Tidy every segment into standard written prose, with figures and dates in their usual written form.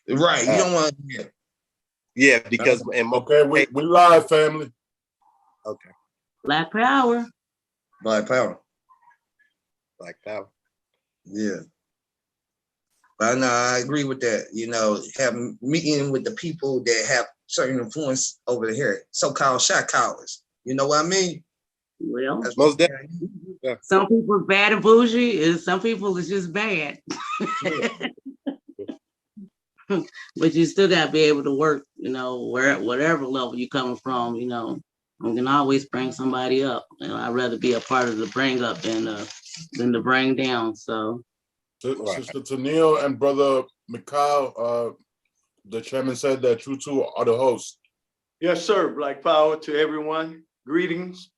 Right. You don't want to hear. Yeah, because okay, we live, family. Okay. Black Power. Black Power. Black Power. Yeah. But no, I agree with that. You know, having meeting with the people that have certain influence over here, so-called shot callers. You know what I mean? Well, That's most definitely. Yeah. Some people are bad and bougie, and some people is just bad. But you still got to be able to work, you know, whatever level you're coming from, you know. You can always bring somebody up. You know, I'd rather be a part of the bring up than the bring down. So, Sister Tennille and Brother Mikhail, the chairman said that you two are the hosts. Yes, sir. Black Power to everyone. Greetings.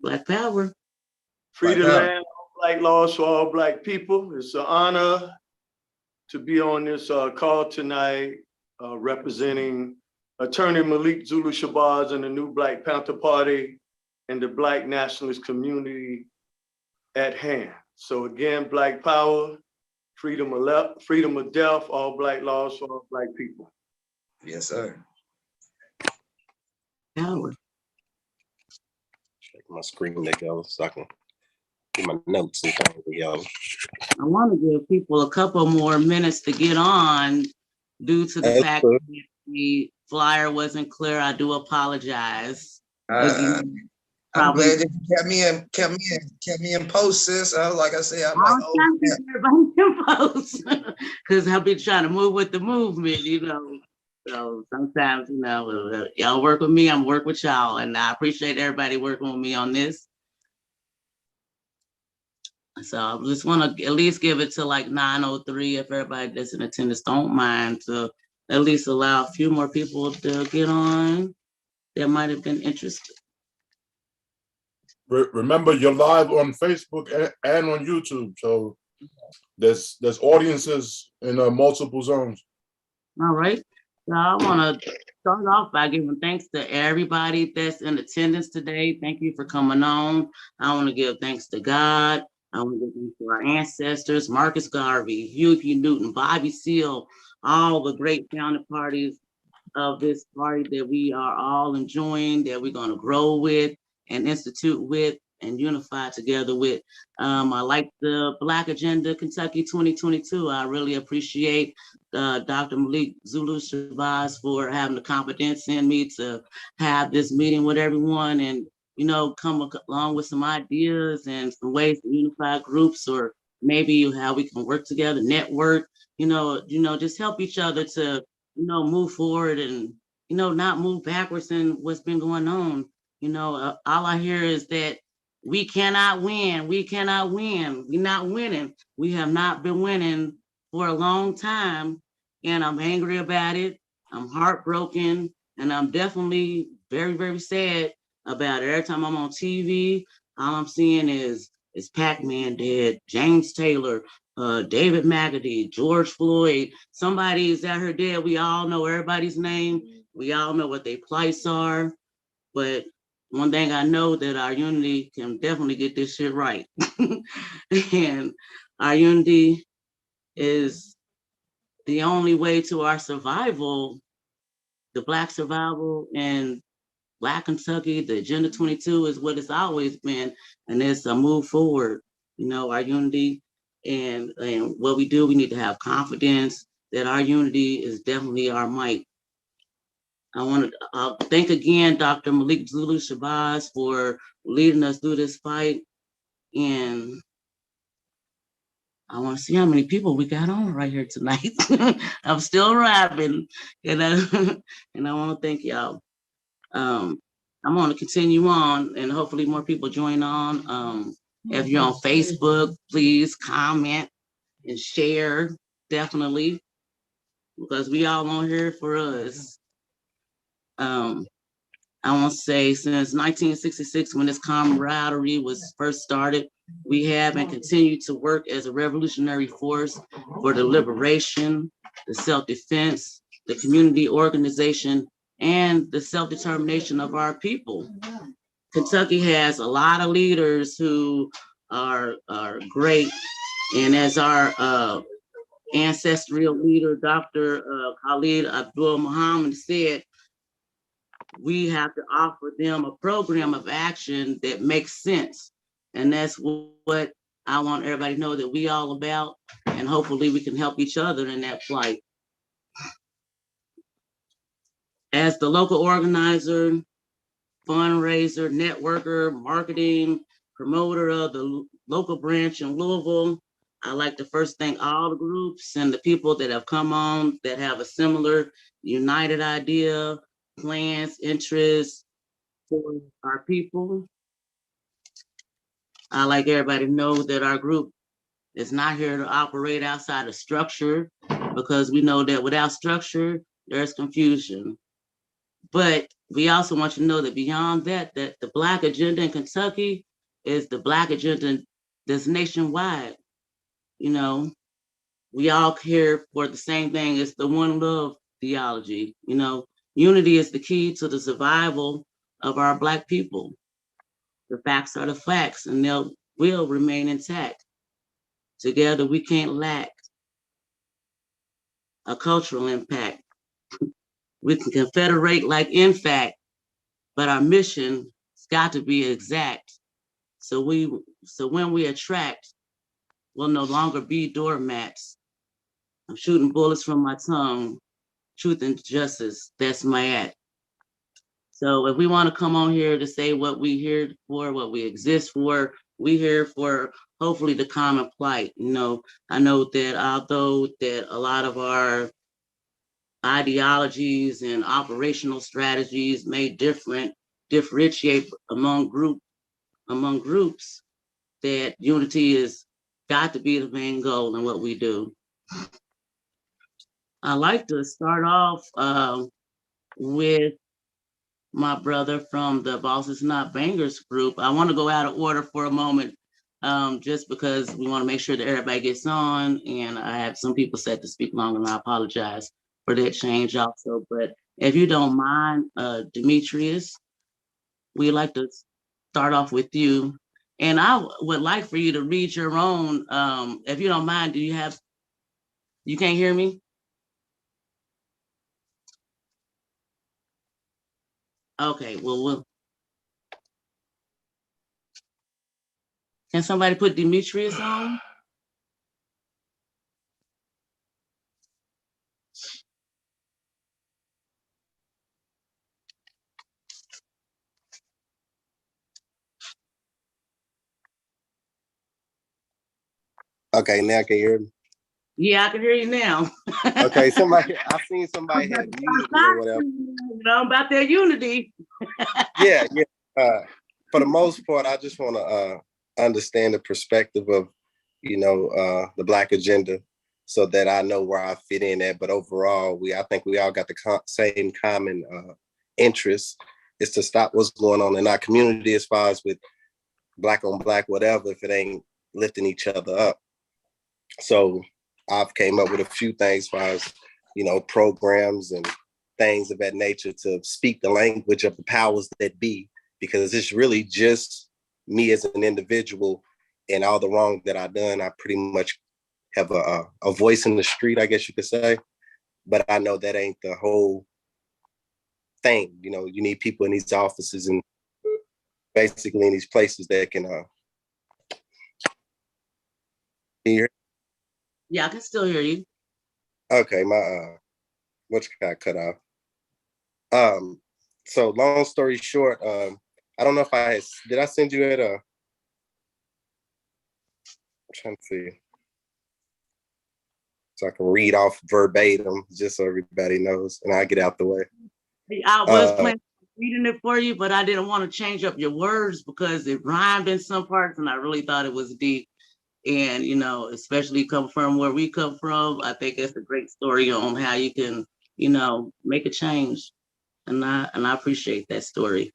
Black Power. Free the land, Black laws for all Black people. It's an honor to be on this call tonight, representing Attorney Malik Zulu Shabazz and the new Black Panther Party and the Black nationalist community at hand. So again, Black Power, freedom of death, all Black laws for all Black people. Yes, sir. Power. Check my screen together so I can get my notes and things together. I want to give people a couple more minutes to get on due to the fact that the flyer wasn't clear. I do apologize. I'm glad that you kept me in post, sis. Like I said, I'm like, oh, everybody in post because I've been trying to move with the movement, you know. So sometimes, you know, y'all work with me, I'm work with y'all, and I appreciate everybody working with me on this. So I just want to at least give it to like 9:03 if everybody that's in attendance don't mind, to at least allow a few more people to get on that might have been interested. Remember, you're live on Facebook and on YouTube, so there's audiences in multiple zones. All right. So I want to start off by giving thanks to everybody that's in attendance today. Thank you for coming on. I want to give thanks to God. I want to give thanks to our ancestors, Marcus Garvey, Huey Newton, Bobby Seale, all the great founding parties of this party that we are all enjoying, that we're going to grow with and institute with and unify together with. I like the Black Agenda Kentucky 2022. I really appreciate Dr. Malik Zulu Shabazz for having the confidence in me to have this meeting with everyone and, you know, come along with some ideas and some ways to unify groups, or maybe how we can work together, network, you know, just help each other to, you know, move forward and, you know, not move backwards in what's been going on. You know, all I hear is that we cannot win. We cannot win. We're not winning. We have not been winning for a long time. And I'm angry about it. I'm heartbroken. And I'm definitely very, very sad about it. Every time I'm on TV, all I'm seeing is Pac-Man dead, James Taylor, David McAtee, George Floyd. Somebody is out here dead. We all know everybody's name. We all know what their plights are. But one thing I know, that our unity can definitely get this shit right. And our unity is the only way to our survival, the Black survival in Black Kentucky. The Agenda 22 is what it's always been, and it's a move forward. You know, our unity and what we do, we need to have confidence that our unity is definitely our might. I want to thank again Dr. Malik Zulu Shabazz for leading us through this fight. And I want to see how many people we got on right here tonight. I'm still arriving, and I want to thank y'all. I'm going to continue on, and hopefully more people join on. If you're on Facebook, please comment and share, definitely, because we all on here for us. I want to say since 1966, when this camaraderie was first started, we have and continue to work as a revolutionary force for the liberation, the self-defense, the community organization, and the self-determination of our people. Kentucky has a lot of leaders who are great, and as our ancestral leader, Dr. Khalid Abdul Muhammad, said, we have to offer them a program of action that makes sense. And that's what I want everybody to know that we all about, and hopefully we can help each other in that plight. As the local organizer, fundraiser, networker, marketing, promoter of the local branch in Louisville, I'd like to first thank all the groups and the people that have come on that have a similar united idea, plans, interests for our people. I'd like everybody to know that our group is not here to operate outside of structure, because we know that without structure, there's confusion. But we also want you to know that beyond that, that the Black agenda in Kentucky is the Black agenda that's nationwide. You know, we all care for the same thing. It's the one love theology. You know, unity is the key to the survival of our Black people. The facts are the facts, and they will remain intact. Together, we can't lack a cultural impact. We can confederate like in fact, but our mission has got to be exact. So when we attract, we'll no longer be doormats. I'm shooting bullets from my tongue. Truth and justice, that's my act. So if we want to come on here to say what we here for, what we exist for, we here for hopefully the common plight. You know, I know that although that a lot of our ideologies and operational strategies may differentiate among groups, that unity is got to be the main goal in what we do. I like to start off with my brother from the Bosses Not Bangers group. I want to go out of order for a moment, just because we want to make sure that everybody gets on, and I have some people set to speak longer, and I apologize for that change also. But if you don't mind, Demetrius, we'd like to start off with you. And I would like for you to read your own, if you don't mind, you can't hear me? Okay, well, can somebody put Demetrius on? Okay, now can you hear me? Yeah, I can hear you now. Okay, I seen somebody had muted me or whatever. You know about that unity. Yeah. For the most part, I just want to understand the perspective of, the Black agenda, so that I know where I fit in at. But overall, I think we all got the same common interest, is to stop what's going on in our community as far as with Black on Black, whatever, if it ain't lifting each other up. So I've came up with a few things as far as, programs and things of that nature to speak the language of the powers that be, because it's really just me as an individual, and all the wrong that I've done. I pretty much have a voice in the street, I guess you could say, but I know that ain't the whole thing. You need people in these offices and basically in these places that can hear. Yeah, I can still hear you. Okay, my which got cut off. So long story short, I don't know if did I send you I'm trying to see, so I can read off verbatim, just so everybody knows, and I'll get out the way. I was planning on reading it for you, but I didn't want to change up your words because it rhymed in some parts, and I really thought it was deep. And, especially come from where we come from, I think it's a great story on how you can, make a change. And I appreciate that story.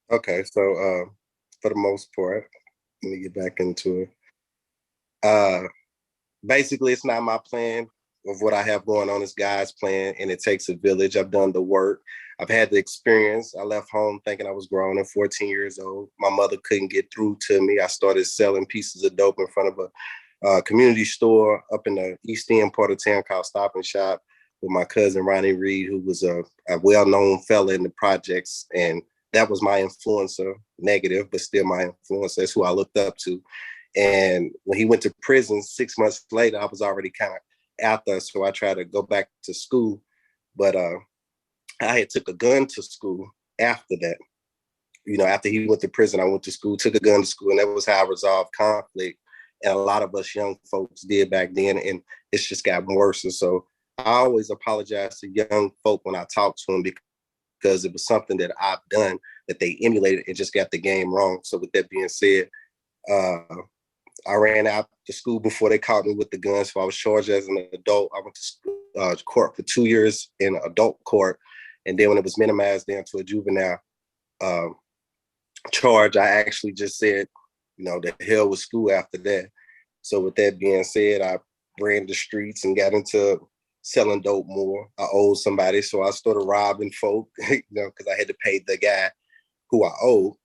Okay, so for the most part, let me get back into it. Basically, it's not my plan of what I have going on. It's God's plan, and it takes a village. I've done the work. I've had the experience. I left home thinking I was grown at 14 years old. My mother couldn't get through to me. I started selling pieces of dope in front of a community store up in the East End part of town called Stop and Shop with my cousin Ronnie Reed, who was a well-known fella in the projects. And that was my influencer, negative, but still my influencer. That's who I looked up to. And when he went to prison 6 months later, I was already kind of out there. So I tried to go back to school. But I had took a gun to school after that. You know, after he went to prison, I went to school, took a gun to school, and that was how I resolved conflict. And a lot of us young folks did back then, and it's just gotten worse. And so I always apologize to young folk when I talk to them because it was something that I've done that they emulated and just got the game wrong. So with that being said, I ran out to school before they caught me with the gun. So I was charged as an adult. I went to court for 2 years in adult court. And then when it was minimized down to a juvenile charge, I actually just said, you know, the hell with school after that. So with that being said, I ran the streets and got into selling dope more. I owed somebody, so I started robbing folk, you know, because I had to pay the guy who I owed.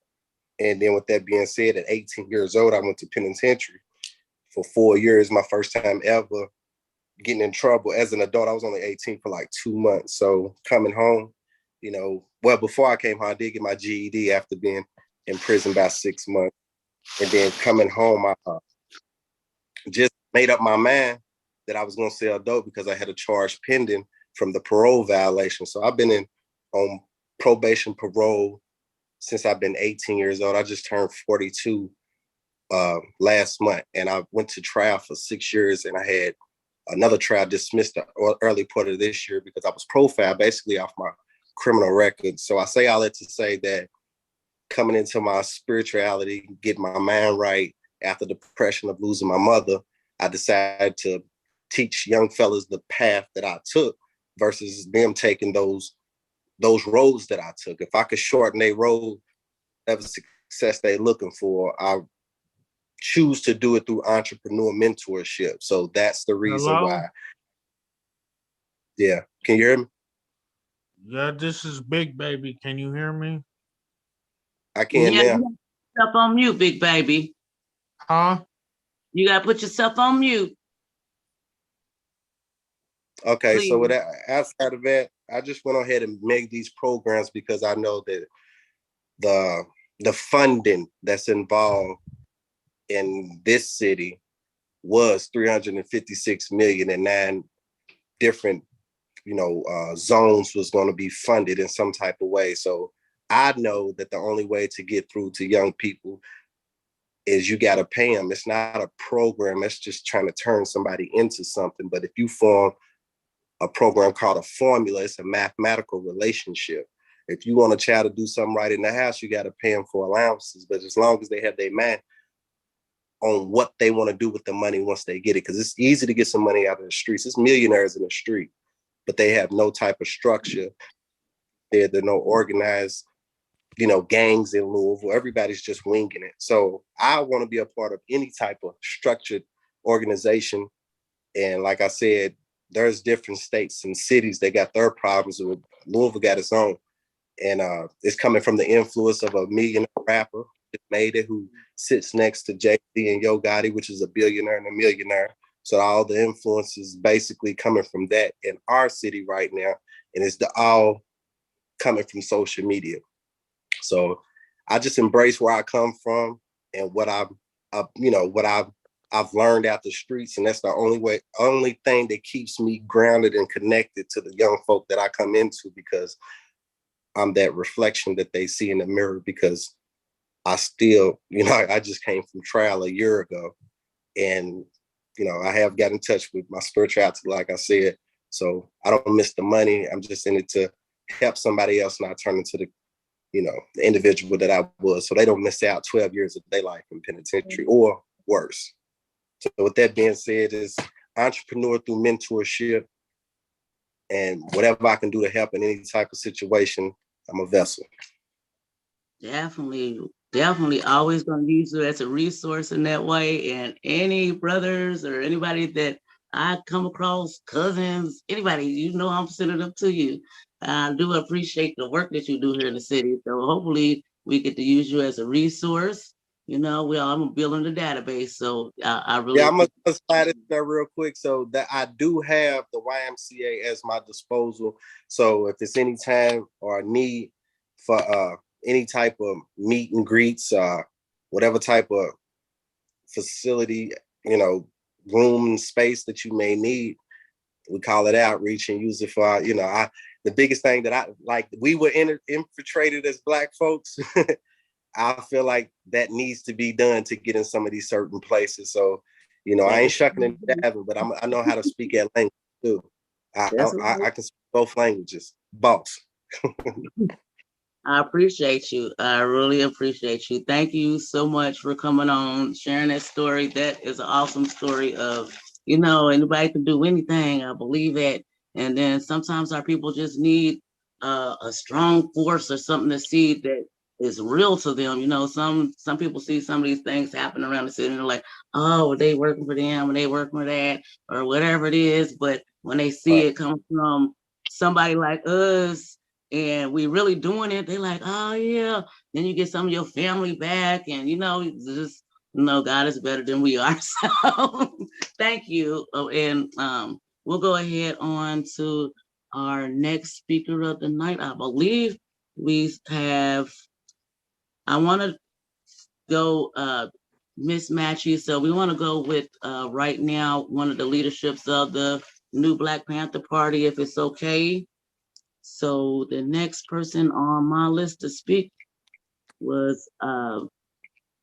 And then with that being said, at 18 years old, I went to penitentiary for 4 years, my first time ever getting in trouble. As an adult, I was only 18 for like 2 months. So coming home, you know, well, before I came home, I did get my GED after being in prison about 6 months. And then coming home, I just made up my mind that I was going to sell dope because I had a charge pending from the parole violation. So I've been on probation parole since I've been 18 years old. I just turned 42 last month, and I went to trial for 6 years, and I had another trial dismissed the early part of this year because I was profiled basically off my criminal record. So I say all that to say that coming into my spirituality, getting my mind right after the depression of losing my mother, I decided to teach young fellas the path that I took versus them taking those roads that I took. If I could shorten their road, have the success they're looking for, I choose to do it through entrepreneur mentorship. So that's the reason why. Yeah. Can you hear me? Yeah, this is Big Baby. Can you hear me? I can Yeah, now. you gotta put yourself on mute, Big Baby. Huh? You gotta put yourself on mute. Okay, Please. so with that, outside of that, I just went ahead and made these programs because I know that the funding that's involved in this city was 356 million, and 9 different, zones was going to be funded in some type of way. So I know that the only way to get through to young people is you got to pay them. It's not a program. It's just trying to turn somebody into something. But if you form a program called a formula, it's a mathematical relationship. If you want a child to do something right in the house, you got to pay them for allowances. But as long as they have their mind on what they want to do with the money once they get it, because it's easy to get some money out of the streets. It's millionaires in the street, but they have no type of structure. There are no organized, gangs in Louisville. Everybody's just winging it. So I want to be a part of any type of structured organization. And like I said, there's different states and cities that got their problems. Louisville got its own. And it's coming from the influence of a millionaire rapper that made it, who sits next to Jay-Z and Yo Gotti, which is a billionaire and a millionaire. So all the influences basically coming from that in our city right now. And it's all coming from social media. So I just embrace where I come from and what I've learned out the streets. And that's the only thing that keeps me grounded and connected to the young folk that I come into, because I'm that reflection that they see in the mirror. Because I still, I just came from trial a year ago, and, I have got in touch with my spirituality, like I said. So I don't miss the money. I'm just in it to help somebody else, and I turn into the individual that I was, so they don't miss out 12 years of their life in penitentiary or worse. So with that being said, is entrepreneur through mentorship, and whatever I can do to help in any type of situation, I'm a vessel. Definitely always going to use you as a resource in that way. And any brothers or anybody that I come across, cousins, anybody, I'm sending them to you. I do appreciate the work that you do here in the city. So hopefully we get to use you as a resource. I'm building the database. So I really, Yeah, I'm gonna slide it there real quick. So that I do have the YMCA as my disposal. So if it's any time or a need for any type of meet and greets, whatever type of facility, room and space that you may need, we call it outreach and use it for, the biggest thing that I like, we were infiltrated as Black folks. I feel like that needs to be done to get in some of these certain places. So, I ain't shucking and dabbing, but I know how to speak that language too. that's right. I can speak both languages. Boss. I appreciate you. I really appreciate you. Thank you so much for coming on, sharing that story. That is an awesome story of, anybody can do anything. I believe that. And then sometimes our people just need a strong force or something to see that is real to them. Some people see some of these things happen around the city and they're like, oh, they working for them, or they working for that, or whatever it is. But when they see it come from somebody like us, and we really doing it, they're like, oh yeah. Then you get some of your family back, and just God is better than we are. So thank you. And we'll go ahead on to our next speaker of the night. I believe I want to go mismatch you. So we want to go with right now one of the leaderships of the new Black Panther Party, if it's okay. So the next person on my list to speak was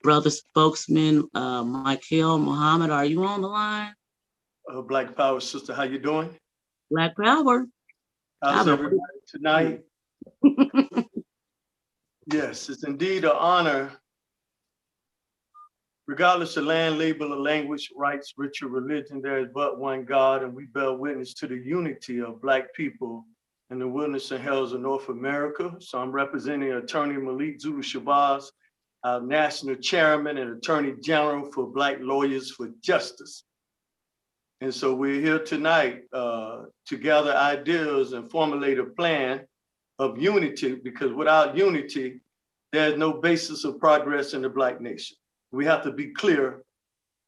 brother spokesman Michael Muhammad. Are you on the line? Black Power sister, how you doing? Black Power. How's everybody tonight? Yes, it's indeed an honor. Regardless of land, label, or language, rights, ritual, religion, there is but one God, and we bear witness to the unity of Black people in the wilderness and hills of North America. So I'm representing Attorney Malik Zulu Shabazz, our National Chairman and Attorney General for Black Lawyers for Justice. And so we're here tonight to gather ideas and formulate a plan of unity, because without unity, there's no basis of progress in the Black nation. We have to be clear.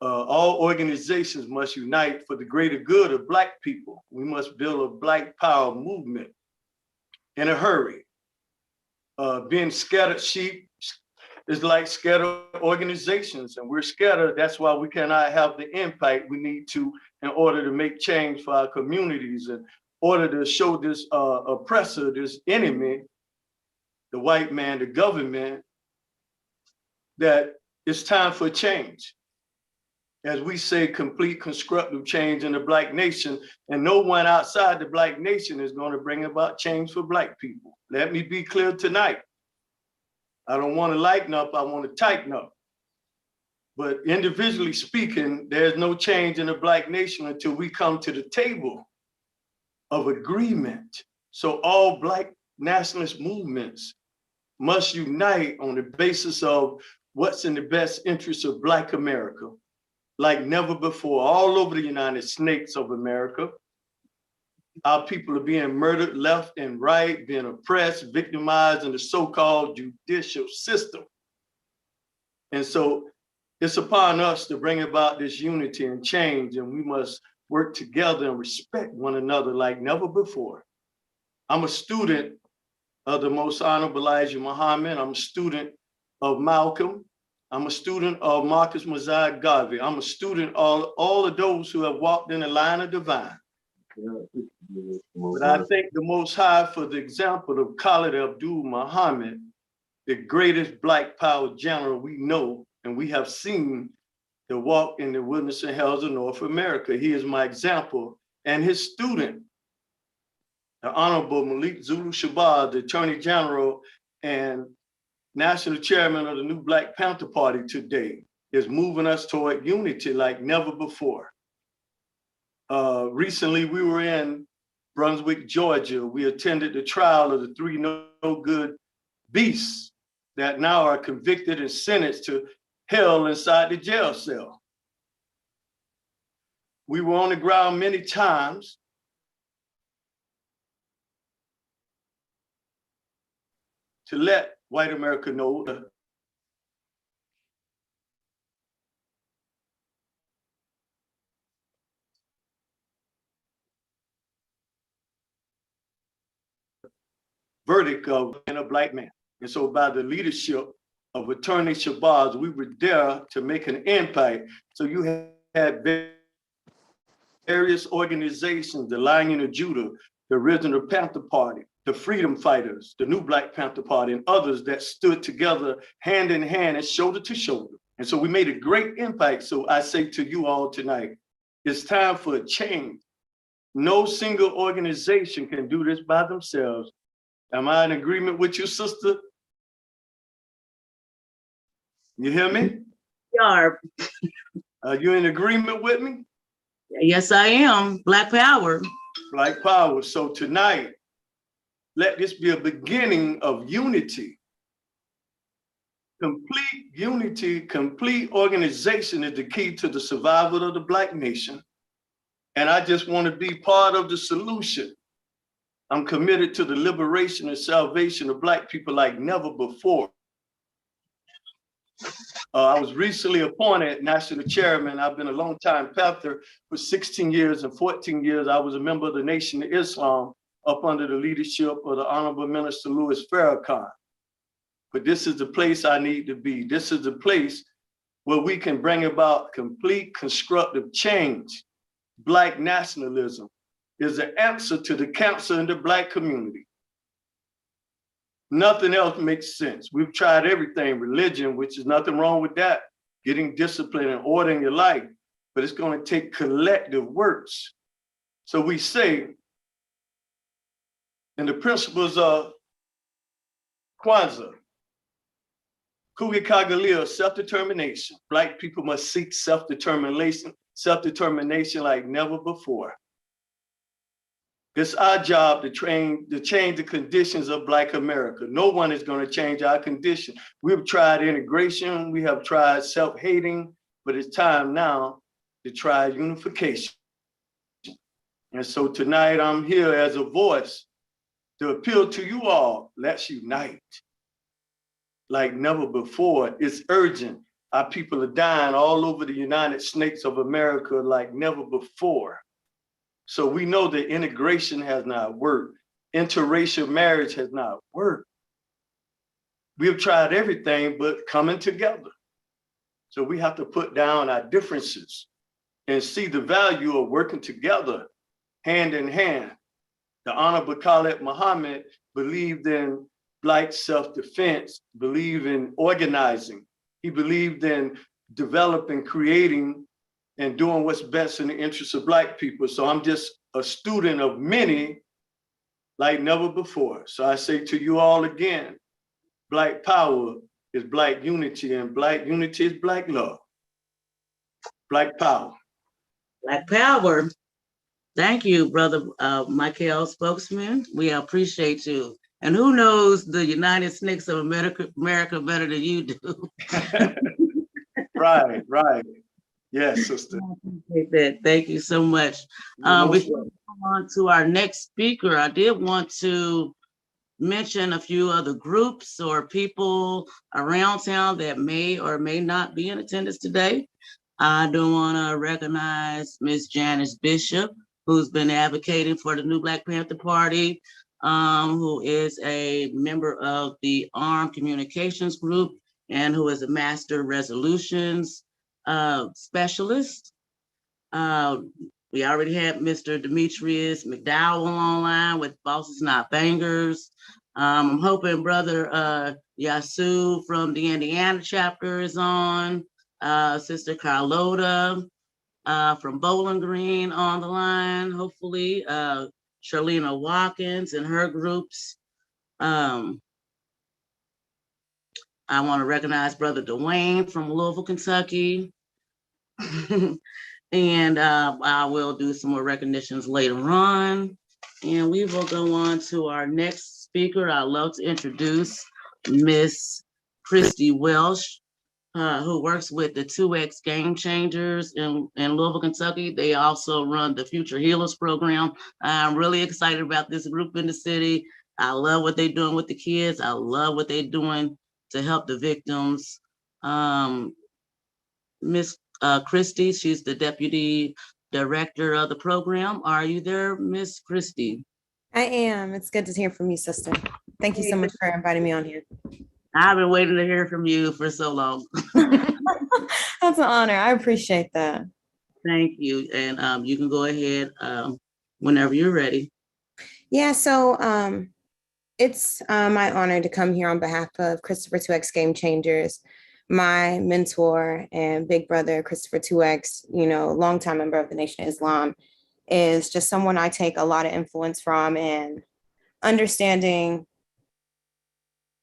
All organizations must unite for the greater good of Black people. We must build a Black power movement in a hurry. Being scattered sheep is like scattered organizations, and we're scattered. That's why we cannot have the impact we need to in order to make change for our communities, in order to show this oppressor, this enemy, the white man, the government, that it's time for change. As we say, complete constructive change in the Black nation, and no one outside the Black nation is going to bring about change for Black people. Let me be clear tonight. I don't want to lighten up, I want to tighten up. But individually speaking, there's no change in the Black nation until we come to the table of agreement. So all Black nationalist movements must unite on the basis of what's in the best interest of Black America, like never before, all over the United States of America. Our people are being murdered left and right, being oppressed, victimized in the so-called judicial system. And so it's upon us to bring about this unity and change, and we must work together and respect one another like never before. I'm a student of the Most Honorable Elijah Muhammad. I'm a student of Malcolm. I'm a student of Marcus Mosiah Garvey. I'm a student of all of those who have walked in the line of divine. But I thank the Most High for the example of Khalid Abdul Muhammad, the greatest Black power general we know and we have seen to walk in the wilderness and hills of North America. He is my example, and his student, the Honorable Malik Zulu Shabazz, the Attorney General and National Chairman of the new Black Panther Party today, is moving us toward unity like never before. Recently, we were in Brunswick, Georgia. We attended the trial of the 3 no-good beasts that now are convicted and sentenced to hell inside the jail cell. We were on the ground many times. To let white America know verdict of being a black man. And so by the leadership of Attorney Shabazz, we were there to make an impact. So you had various organizations, the Lion of Judah, the Original Panther Party, the Freedom Fighters, the New Black Panther Party, and others that stood together hand in hand and shoulder to shoulder. And so we made a great impact. So I say to you all tonight, it's time for a change. No single organization can do this by themselves. Am I in agreement with you, sister? You hear me? Are You in agreement with me? yes, I am. Black Power. Black power. So tonight, let this be a beginning of unity. Complete unity, complete organization is the key to the survival of the Black nation. And I just want to be part of the solution. I'm committed to the liberation and salvation of Black people like never before. I was recently appointed national chairman. I've been a long time Panther for 16 years and 14 years. I was a member of the Nation of Islam up under the leadership of the Honorable Minister Louis Farrakhan. But this is the place I need to be. This is the place where we can bring about complete constructive change. Black nationalism is the answer to the cancer in the Black community. Nothing else makes sense. We've tried everything, religion, which is nothing wrong with that, getting discipline and order in your life, but it's going to take collective works. So we say, in the principles of Kwanzaa, Kugikagalia, self-determination. Black people must seek self-determination like never before. It's our job to change the conditions of Black America. No one is going to change our condition. We've tried integration, we have tried self-hating, but it's time now to try unification. And so tonight I'm here as a voice to appeal to you all. Let's unite like never before. It's urgent. Our people are dying all over the United States of America like never before. So we know that integration has not worked. Interracial marriage has not worked. We have tried everything but coming together. So we have to put down our differences and see the value of working together, hand in hand. The Honorable Khalid Muhammad believed in Black self-defense, believed in organizing. He believed in developing, creating, and doing what's best in the interest of Black people. So I'm just a student of many like never before. So I say to you all again, Black power is Black unity, and Black unity is Black love. Black power. Black Power. Thank you, Brother Michael, spokesman. We appreciate you. And who knows the United Snakes of America better than you do? Right. Yes, sister. I appreciate that. Thank you so much. Before we go on to our next speaker, I did want to mention a few other groups or people around town that may or may not be in attendance today. I do want to recognize Miss Janice Bishop, who's been advocating for the New Black Panther Party, who is a member of the Armed Communications Group and who is a Master Resolutions specialist. We already had Mr. Demetrius McDowell online with Bosses Not Bangers. I'm hoping Brother Yasu from the Indiana chapter is on. Sister Carlota from Bowling Green on the line, hopefully. Charlena Watkins and her groups. I want to recognize Brother Dwayne from Louisville, Kentucky. And I will do some more recognitions later on. And we will go on to our next speaker. I'd love to introduce Miss Christy Welsh, who works with the 2X Game Changers in Louisville, Kentucky. They also run the Future Healers program. I'm really excited about this group in the city. I love what they're doing with the kids. I love what they're doing to help the victims. Miss Christy, she's the deputy director of the program. Are you there, Miss Christy? I am. It's good to hear from you, sister. Thank you so much for inviting me on here. I've been waiting to hear from you for so long. That's an honor. I appreciate that. Thank you. And you can go ahead whenever you're ready. Yeah, so it's my honor to come here on behalf of Christopher 2X Game Changers. My mentor and big brother, Christopher 2X, longtime member of the Nation of Islam, is just someone I take a lot of influence from, and understanding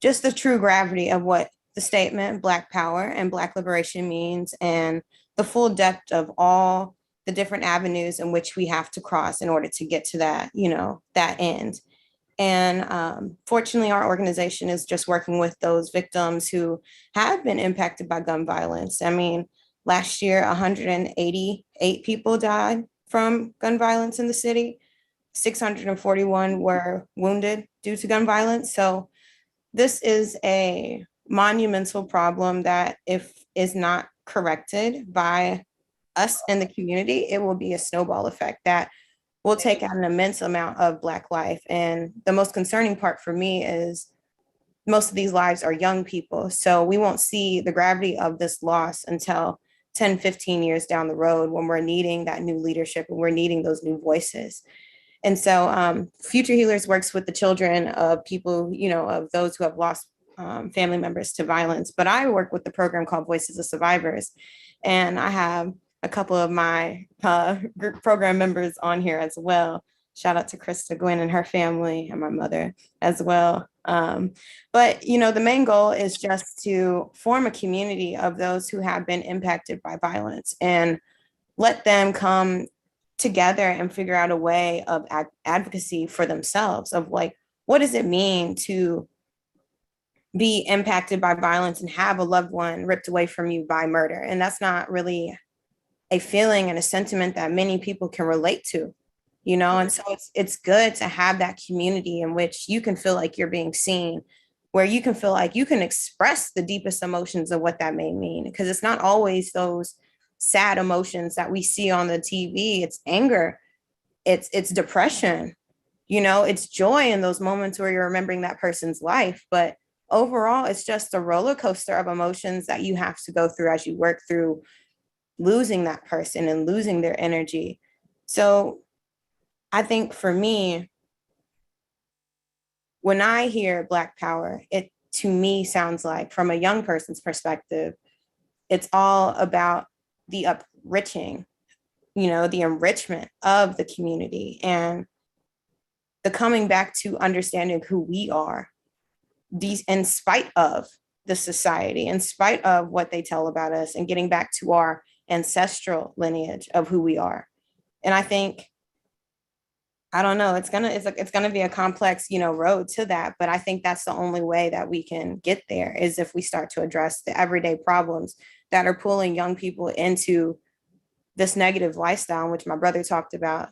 just the true gravity of what the statement Black Power and Black Liberation means, and the full depth of all the different avenues in which we have to cross in order to get to that, that end. And fortunately, our organization is just working with those victims who have been impacted by gun violence. I mean, last year, 188 people died from gun violence in the city. 641 were wounded due to gun violence. So this is a monumental problem that, if is not corrected by us in the community, it will be a snowball effect that will take out an immense amount of Black life. And the most concerning part for me is most of these lives are young people. So we won't see the gravity of this loss until 10, 15 years down the road, when we're needing that new leadership and we're needing those new voices. And so Future Healers works with the children of people, of those who have lost family members to violence. But I work with the program called Voices of Survivors. And I have a couple of my group program members on here as well. Shout out to Krista Gwynn and her family, and my mother as well. But the main goal is just to form a community of those who have been impacted by violence, and let them come together and figure out a way of advocacy for themselves, of like, what does it mean to be impacted by violence and have a loved one ripped away from you by murder? And that's not really a feeling and a sentiment that many people can relate to, and so it's good to have that community in which you can feel like you're being seen, where you can feel like you can express the deepest emotions of what that may mean, because it's not always those sad emotions that we see on the TV. It's anger, it's depression, it's joy in those moments where you're remembering that person's life. But overall, it's just a roller coaster of emotions that you have to go through as you work through losing that person and losing their energy. So I think for me, when I hear Black Power, it to me sounds like, from a young person's perspective, it's all about the uprightening, the enrichment of the community, and the coming back to understanding who we are, in spite of the society, in spite of what they tell about us, and getting back to our ancestral lineage of who we are. And I think, I don't know, it's gonna be a complex, road to that. But I think that's the only way that we can get there, is if we start to address the everyday problems that are pulling young people into this negative lifestyle, which my brother talked about.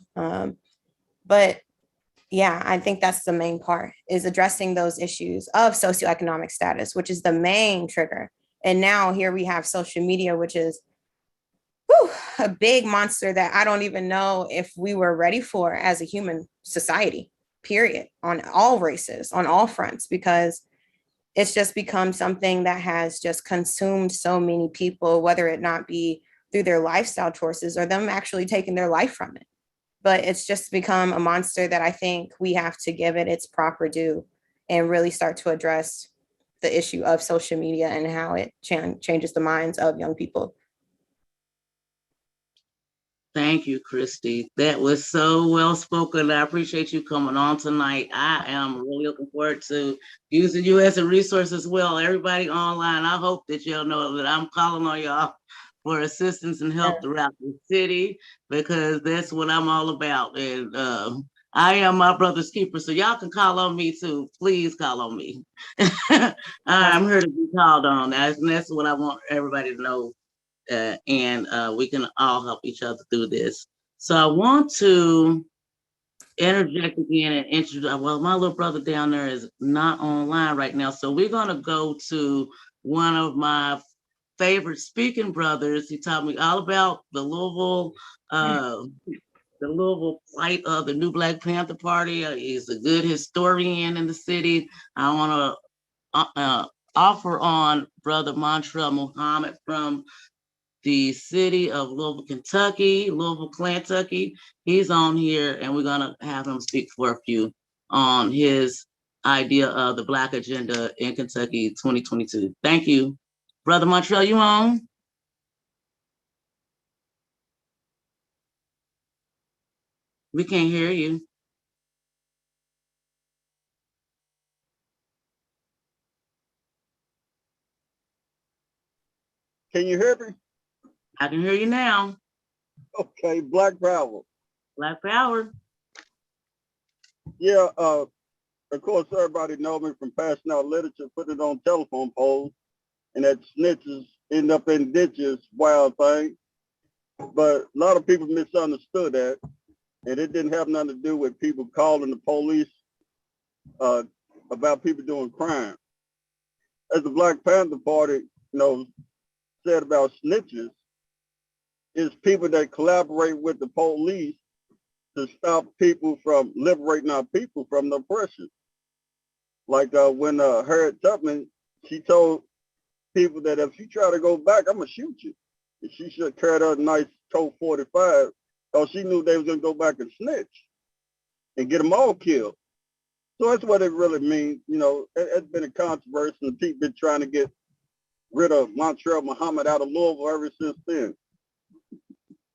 But yeah, I think that's the main part, is addressing those issues of socioeconomic status, which is the main trigger. And now here we have social media, which is a big monster that I don't even know if we were ready for as a human society, period, on all races, on all fronts, because it's just become something that has just consumed so many people, whether it not be through their lifestyle choices or them actually taking their life from it. But it's just become a monster that I think we have to give it its proper due and really start to address the issue of social media and how it changes the minds of young people. Thank you, Christy. That was so well spoken. I appreciate you coming on tonight. I am really looking forward to using you as a resource as well. Everybody online, I hope that y'all know that I'm calling on y'all for assistance and help throughout the city, because that's what I'm all about. And I am my brother's keeper, so y'all can call on me too. Please call on me. I'm here to be called on. That's what I want everybody to know. And we can all help each other through this. So I want to interject again and introduce, well, my little brother down there is not online right now. So we're gonna go to one of my favorite speaking brothers. He taught me all about the Louisville the Louisville plight of the New Black Panther Party. He's a good historian in the city. I want to offer on Brother Montreal Muhammad from the city of Louisville, Kentucky, Louisville, Kentucky. He's on here, and we're gonna have him speak for a few on his idea of the Black agenda in Kentucky 2022. Thank you. Brother Montreal, you on? We can't hear you. Can you hear me? I can hear you now. Okay, Black Power. Black Power. Yeah, of course, everybody know me from passing out literature, putting it on telephone poles, and that snitches end up in ditches, wild thing. But a lot of people misunderstood that, and it didn't have nothing to do with people calling the police about people doing crime. As the Black Panther Party, said about snitches, is people that collaborate with the police to stop people from liberating our people from the oppression. Like when Harriet Tubman, she told people that if you try to go back, I'm gonna shoot you. And she should carry out a nice Colt 45, because she knew they was gonna go back and snitch and get them all killed. So that's what it really means. It's been a controversy, and people been trying to get rid of Montreal Muhammad out of Louisville ever since then.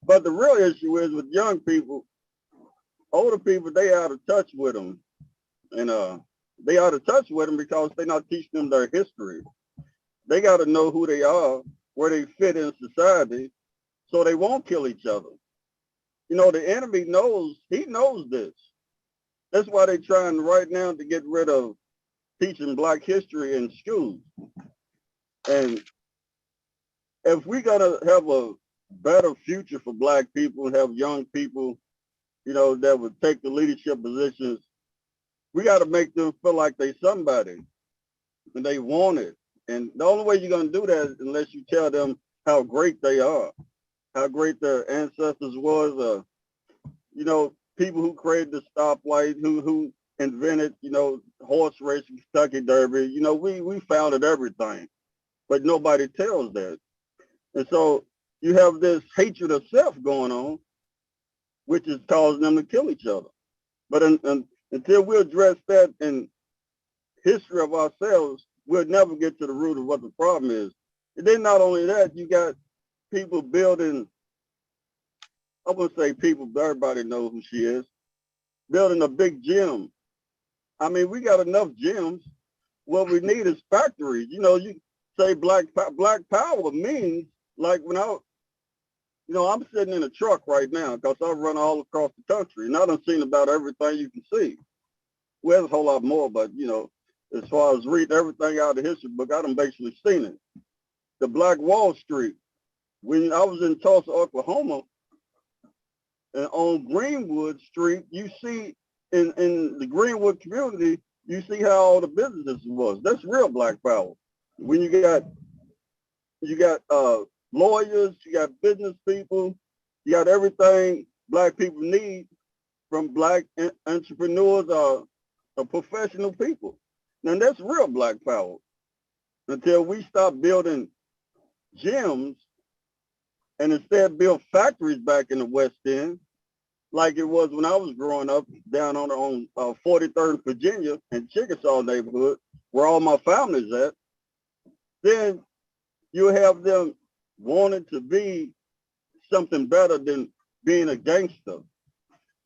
But the real issue is with young people, older people, they out of touch with them. And they out of touch with them because they're not teaching them their history. They got to know who they are, where they fit in society, so they won't kill each other. The enemy knows, he knows this. That's why they're trying right now to get rid of teaching Black history in schools. And if we're gonna have a better future for Black people and have young people, that would take the leadership positions, we got to make them feel like they somebody and they want it. And the only way you're gonna do that is unless you tell them how great they are, how great their ancestors was. People who created the stoplight, who invented, horse racing, Kentucky Derby. We founded everything, but nobody tells that. And so you have this hatred of self going on, which is causing them to kill each other. But until we address that in history of ourselves, we'll never get to the root of what the problem is. And then not only that, you got people building, I wouldn't say people, but everybody knows who she is, building a big gym. I mean, we got enough gyms. What we need is factories. You say Black Power means, like when I'm sitting in a truck right now because I run all across the country, and I done seen about everything you can see. Well, there's a whole lot more, but as far as reading everything out of the history book, I done basically seen it. The Black Wall Street. When I was in Tulsa, Oklahoma, and on Greenwood Street, you see in the Greenwood community, you see how all the businesses was. That's real Black Power. When you got lawyers, you got business people, you got everything Black people need from Black entrepreneurs or professional people. Now that's real Black Power. Until we stop building gyms and instead build factories back in the West End, like it was when I was growing up down on 43rd Virginia in Chickasaw neighborhood, where all my family's at, then you have them wanting to be something better than being a gangster.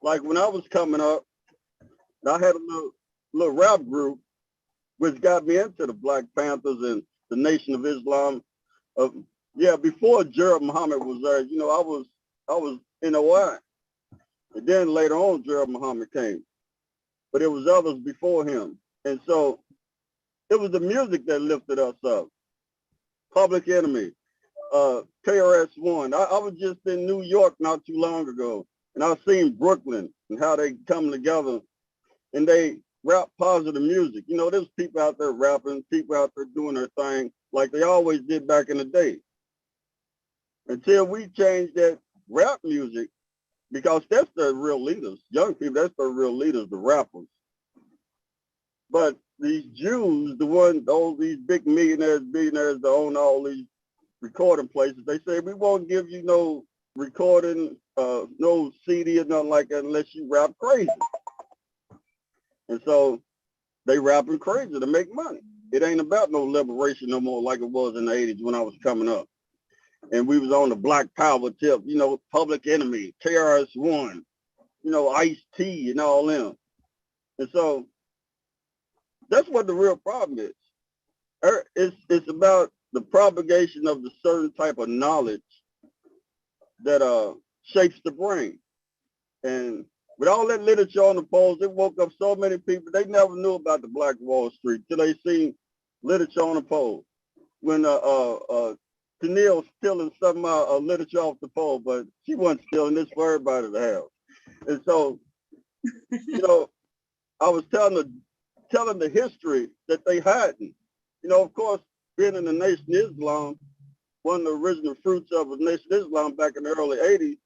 Like when I was coming up, I had a little rap group, which got me into the Black Panthers and the Nation of Islam. Before Gerald Muhammad was there, I was in OI. And then later on, Gerald Muhammad came. But it was others before him. And so it was the music that lifted us up. Public Enemy, KRS-One. I was just in New York not too long ago, and I seen Brooklyn and how they come together and they rap positive music. There's people out there rapping, people out there doing their thing like they always did back in the day. Until we change that rap music because that's the real leaders. Young people, that's the real leaders, the rappers. But these Jews, these big millionaires, billionaires that own all these recording places, they say, we won't give you no recording, no CD or nothing like that unless you rap crazy. And so they rapping crazy to make money. It ain't about no liberation no more like it was in the 80s when I was coming up. And we was on the Black Power tip, Public Enemy, KRS-One, Ice-T and all them. And so that's what the real problem is. It's about the propagation of the certain type of knowledge that shapes the brain. And with all that literature on the polls, it woke up so many people. They never knew about the Black Wall Street till they seen literature on the poll. When Tennille stealing some literature off the poll, but she wasn't stealing this for everybody to have. And so, I was telling the history that they hadn't. Of course, being in the Nation of Islam, one of the original fruits of the Nation of Islam back in the early 80s,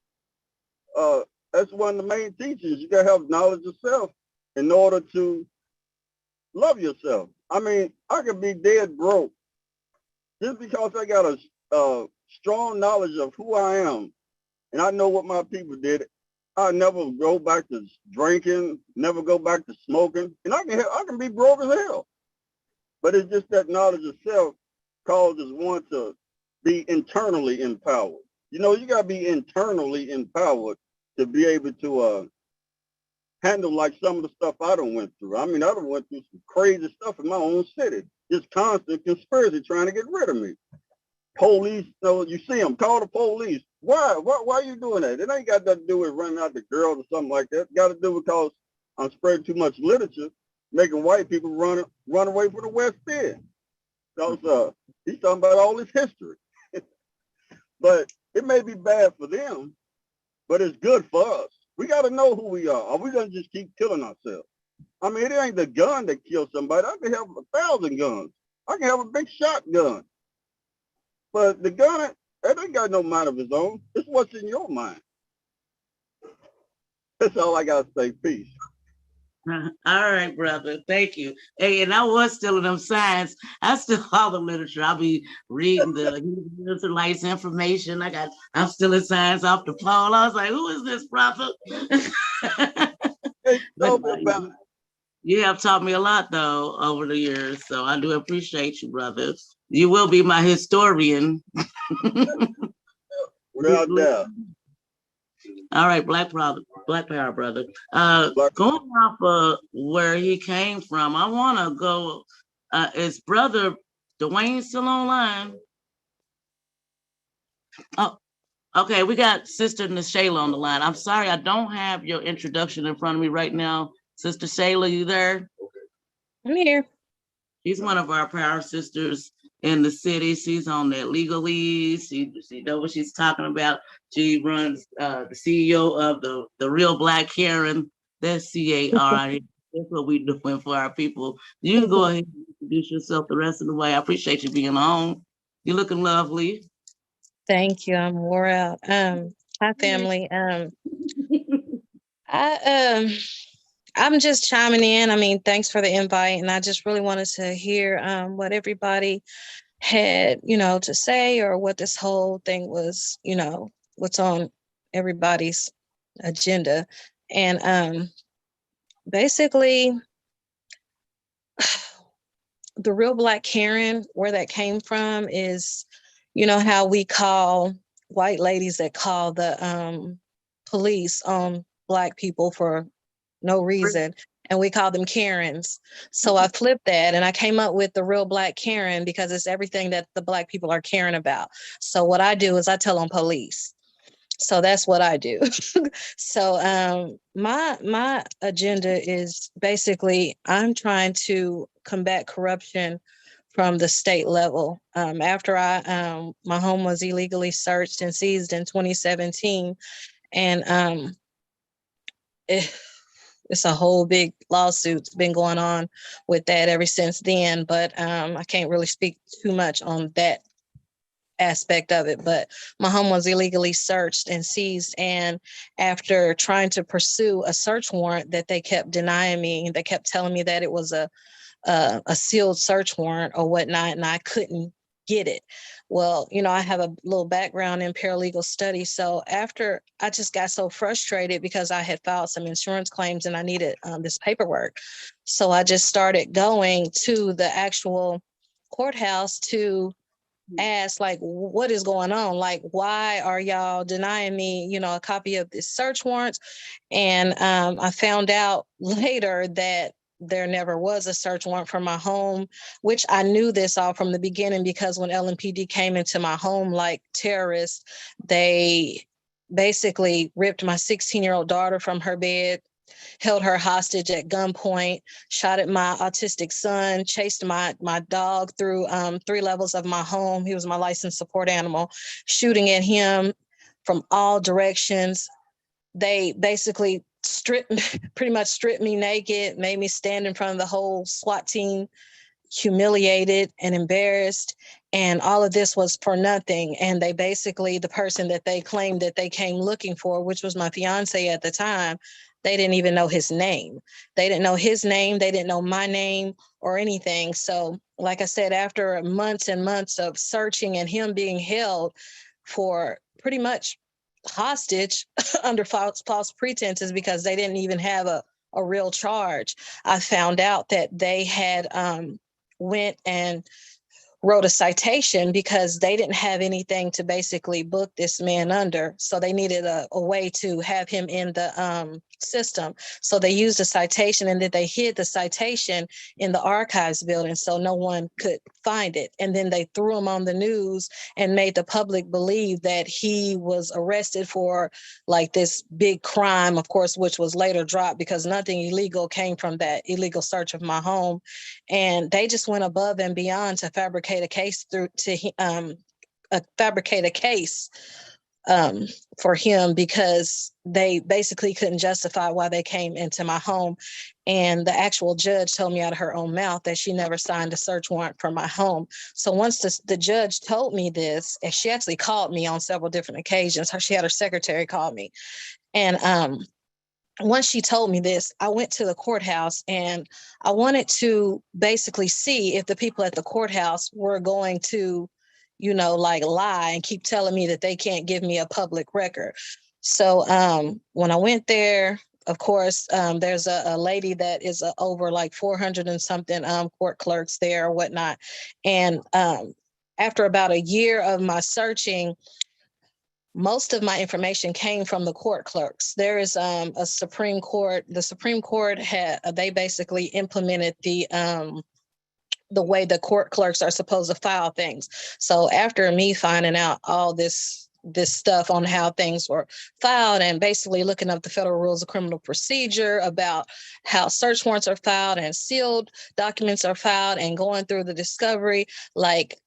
that's one of the main teachings. You gotta have knowledge of self in order to love yourself. I mean, I could be dead broke just because I got a strong knowledge of who I am, and I know what my people did. I never go back to drinking, never go back to smoking, and I can be broke as hell. But it's just that knowledge of self causes one to be internally empowered. You gotta be internally empowered to be able to handle like some of the stuff I done went through. I mean, I done went through some crazy stuff in my own city. Just constant conspiracy trying to get rid of me. Police, you see them, call the police. Why are you doing that? It ain't got nothing to do with running out the girls or something like that. It got to do because I'm spreading too much literature, making white people run away from the West End. Because he's talking about all this history. But it may be bad for them, but it's good for us. We got to know who we are. Are we going to just keep killing ourselves? I mean, it ain't the gun that kills somebody. I can have 1,000 guns. I can have a big shotgun. But the gun, that ain't got no mind of its own. It's what's in your mind. That's all I got to say. Peace. All right, brother. Thank you. Hey, and I was still in them signs. I still all the literature. I'll be reading the Israelites information. I'm still in signs off the poll. I was like, who is this brother? Hey, But, you have taught me a lot though over the years. So I do appreciate you, brother. You will be my historian. Without doubt. All right, Black Power, brother. Going off of where he came from, I want to go. Is brother Dwayne still online? Oh, okay. We got Sister Nashayla on the line. I'm sorry, I don't have your introduction in front of me right now. Sister Shayla, you there? I'm here. She's one of our power sisters in the city. She's on that legalese. She knows what she's talking about. She runs the CEO of the Real Black Karen. That's CAR. That's what we're doing for our people. You can go ahead and introduce yourself the rest of the way. I appreciate you being on. You're looking lovely. Thank you. I'm wore out. Hi family. I'm just chiming in. I mean, thanks for the invite. And I just really wanted to hear what everybody had, to say, or what this whole thing was, what's on everybody's agenda. And basically, the Real Black Karen, where that came from is, how we call white ladies that call the police on Black people for no reason, and we call them Karens. So I flipped that and I came up with the Real Black Karen because it's everything that the Black people are caring about. So what I do is I tell them police. So that's what I do. So my agenda is basically I'm trying to combat corruption from the state level. After my home was illegally searched and seized in 2017, and it's a whole big lawsuit's been going on with that ever since then, but I can't really speak too much on that aspect of it, but my home was illegally searched and seized. And after trying to pursue a search warrant that they kept denying me, they kept telling me that it was a sealed search warrant or whatnot, and I couldn't get it. Well, I have a little background in paralegal study. So after I just got so frustrated because I had filed some insurance claims and I needed this paperwork. So I just started going to the actual courthouse to ask, like, what is going on? Like, why are y'all denying me, a copy of this search warrant? And I found out later that there never was a search warrant for my home, which I knew this all from the beginning, because when LMPD came into my home like terrorists, they basically ripped my 16-year-old daughter from her bed, held her hostage at gunpoint, shot at my autistic son, chased my dog through 3 levels of my home. He was my licensed support animal, shooting at him from all directions. They basically pretty much stripped me naked, made me stand in front of the whole SWAT team, humiliated and embarrassed. And all of this was for nothing. And they basically, the person that they claimed that they came looking for, which was my fiance at the time, they didn't even know his name. They didn't know his name. They didn't know my name or anything. So like I said, after months and months of searching and him being held for pretty much hostage under false pretenses, because they didn't even have a real charge, I found out that they had went and wrote a citation because they didn't have anything to basically book this man under. So they needed a way to have him in the system. So they used a citation, and then they hid the citation in the archives building so no one could find it. And then they threw him on the news and made the public believe that he was arrested for like this big crime, of course, which was later dropped because nothing illegal came from that illegal search of my home. And they just went above and beyond to fabricate a case for him, because they basically couldn't justify why they came into my home. And the actual judge told me out of her own mouth that she never signed a search warrant for my home. So once the judge told me this, and she actually called me on several different occasions, she had her secretary call me. And once she told me this, I went to the courthouse and I wanted to basically see if the people at the courthouse were going to, like lie and keep telling me that they can't give me a public record. So when I went there, of course, there's a lady that is over like 400 and something court clerks there or whatnot. And after about a year of my searching, most of my information came from the court clerks. There is a Supreme Court. The Supreme Court they basically implemented the way the court clerks are supposed to file things. So after me finding out all this stuff on how things were filed, and basically looking up the Federal Rules of Criminal Procedure about how search warrants are filed and sealed documents are filed, and going through the discovery, like,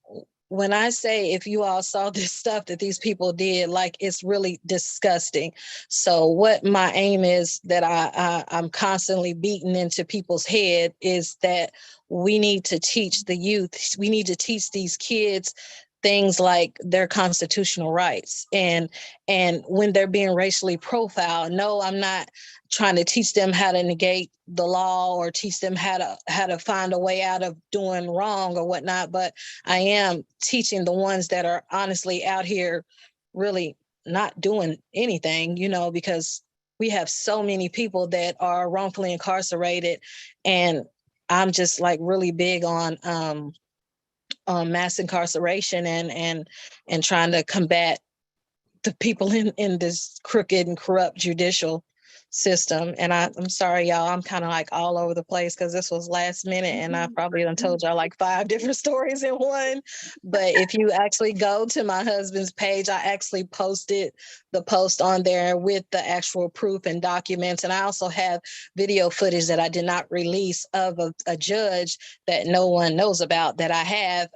when I say, if you all saw this stuff that these people did, like, it's really disgusting. So what my aim is, that I'm constantly beating into people's head, is that we need to teach the youth. We need to teach these kids things like their constitutional rights. And when they're being racially profiled, no, I'm not trying to teach them how to negate the law or teach them how to find a way out of doing wrong or whatnot. But I am teaching the ones that are honestly out here really not doing anything, because we have so many people that are wrongfully incarcerated. And I'm just like really big on mass incarceration and trying to combat the people in this crooked and corrupt judicial system. And I'm sorry, y'all, I'm kind of like all over the place because this was last minute and I probably done told y'all like 5 different stories in one. But if you actually go to my husband's page, I actually posted the post on there with the actual proof and documents. And I also have video footage that I did not release of a judge that no one knows about, that I have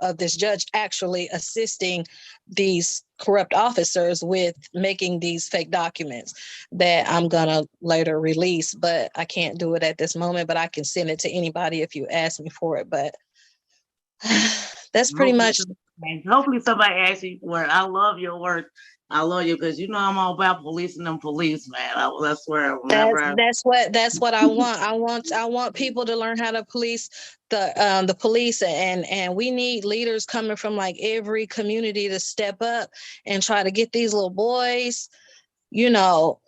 of this judge actually assisting these corrupt officers with making these fake documents that I'm gonna later release, but I can't do it at this moment, but I can send it to anybody if you ask me for it. But that's pretty much And hopefully somebody asks you for it. I love your work. I love you because you know I'm all about policing them police, man. I swear, whenever That's what I want. I want people to learn how to police the police, and we need leaders coming from like every community to step up and try to get these little boys, you know,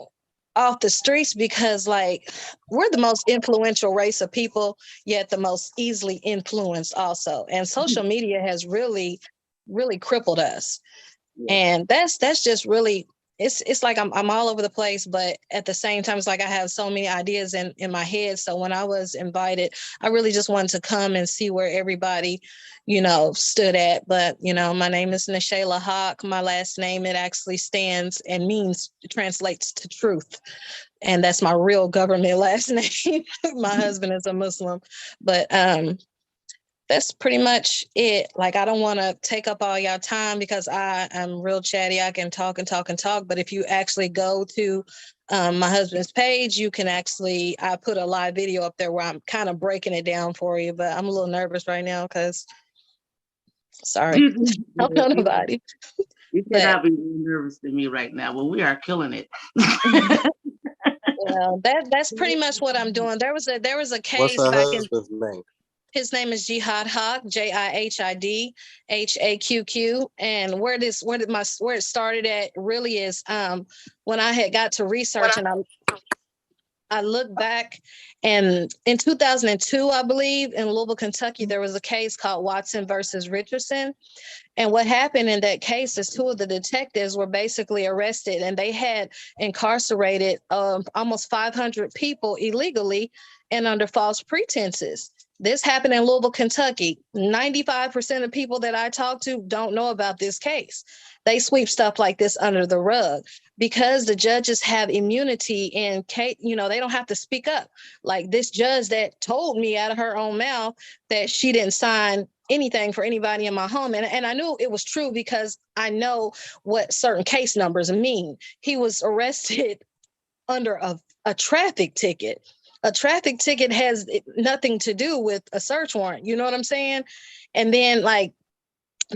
off the streets, because like we're the most influential race of people, yet the most easily influenced also. And social media has really, really crippled us. And that's just really, it's like I'm all over the place, but at the same time, it's like I have so many ideas in my head. So when I was invited, I really just wanted to come and see where everybody, stood at. But my name is Nashayla Hawk. My last name, it actually stands and means, translates to truth. And that's my real government last name. My husband is a Muslim, but that's pretty much it. Like, I don't want to take up all y'all time because I'm real chatty. I can talk and talk and talk. But if you actually go to my husband's page, you can actually, I put a live video up there where I'm kind of breaking it down for you. But I'm a little nervous right now because, sorry, I don't know nobody. You cannot be nervous to me right now. Well, we are killing it. Well, that's pretty much what I'm doing. There was a case What's her back in. husband's name? His name is Jihad Haq, Jihid Haqq. And where it started at really is when I had got to research, and I look back, and in 2002, I believe, in Louisville, Kentucky, there was a case called Watson versus Richardson. And what happened in that case is two of the detectives were basically arrested, and they had incarcerated almost 500 people illegally and under false pretenses. This happened in Louisville, Kentucky. 95% of people that I talk to don't know about this case. They sweep stuff like this under the rug because the judges have immunity, and they don't have to speak up. Like this judge that told me out of her own mouth that she didn't sign anything for anybody in my home. And I knew it was true because I know what certain case numbers mean. He was arrested under a traffic ticket. A traffic ticket has nothing to do with a search warrant. You know what I'm saying? And then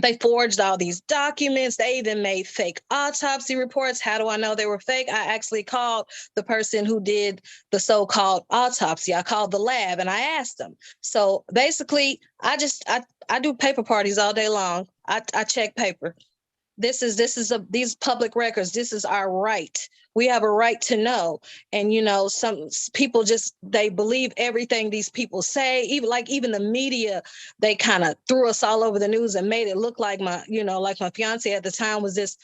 they forged all these documents. They even made fake autopsy reports. How do I know they were fake? I actually called the person who did the so-called autopsy. I called the lab and I asked them. So basically, I do paper parties all day long. I check paper. These public records. This is our right. We have a right to know. And some people they believe everything these people say. Even the media, they kind of threw us all over the news and made it look like my fiance at the time was this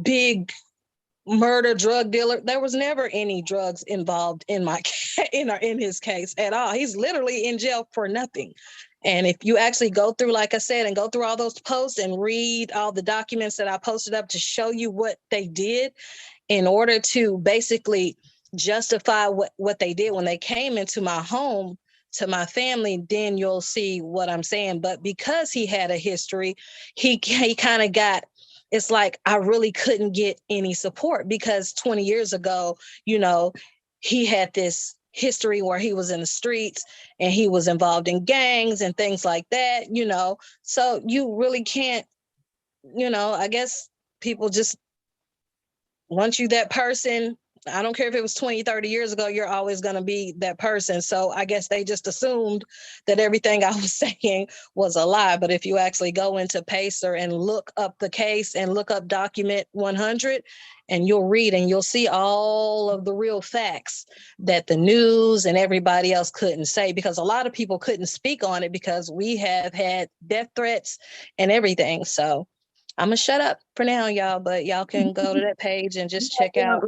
big murder drug dealer. There was never any drugs involved in in his case at all. He's literally in jail for nothing. And if you actually go through, like I said, and go through all those posts and read all the documents that I posted up to show you what they did in order to basically justify what they did when they came into my home to my family, then you'll see what I'm saying. But because he had a history, he kind of got, it's like I really couldn't get any support because 20 years ago, he had this history where he was in the streets and he was involved in gangs and things like that, so you really can't, I guess people just want you that person. I don't care if it was 20, 30 years ago, you're always going to be that person. So I guess they just assumed that everything I was saying was a lie. But if you actually go into Pacer and look up the case and look up document 100, and you'll read and you'll see all of the real facts that the news and everybody else couldn't say, because a lot of people couldn't speak on it because we have had death threats and everything. So I'm going to shut up for now, y'all, but y'all can go to that page and just check out.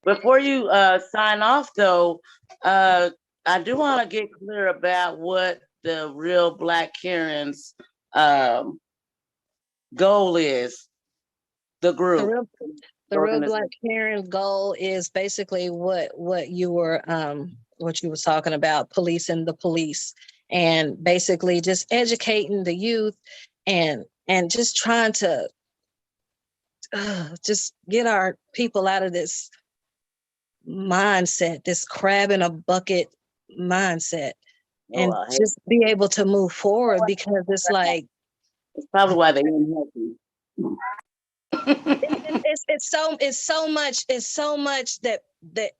Before you sign off, though, I do want to get clear about what the Real Black Karen's goal is. The group. The Real Black Karen's goal is basically what you were talking about, policing the police, and basically just educating the youth and just trying to just get our people out of this mindset, this crab in a bucket mindset, and just be able to move forward, because it's like It's probably why they didn't help you. It's so much that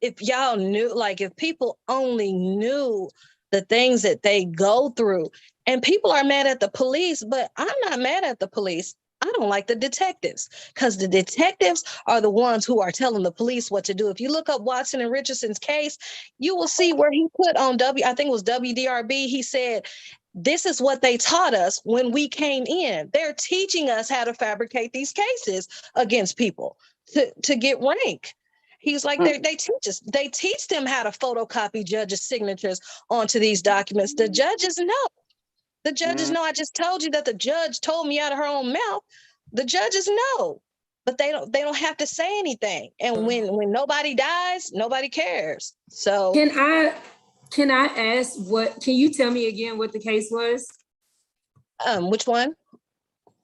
if y'all knew, like if people only knew the things that they go through, and people are mad at the police, but I'm not mad at the police. I don't like the detectives because the detectives are the ones who are telling the police what to do. If you look up Watson and Richardson's case, you will see where he put on I think it was WDRB. He said, this is what they taught us when we came in. They're teaching us how to fabricate these cases against people to get rank. He's like, they teach them how to photocopy judges' signatures onto these documents. The judges know. The judges know. I just told you that the judge told me out of her own mouth. The judges know, but they don't have to say anything. And when nobody dies, nobody cares. So can I ask can you tell me again what the case was? Which one?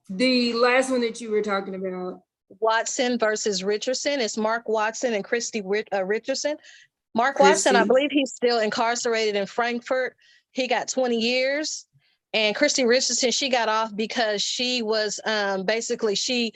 The last one that you were talking about. Watson versus Richardson. It's Mark Watson and Christy Richardson. Mark Watson, I believe he's still incarcerated in Frankfurt. He got 20 years. And Christy Richardson, she got off because she was she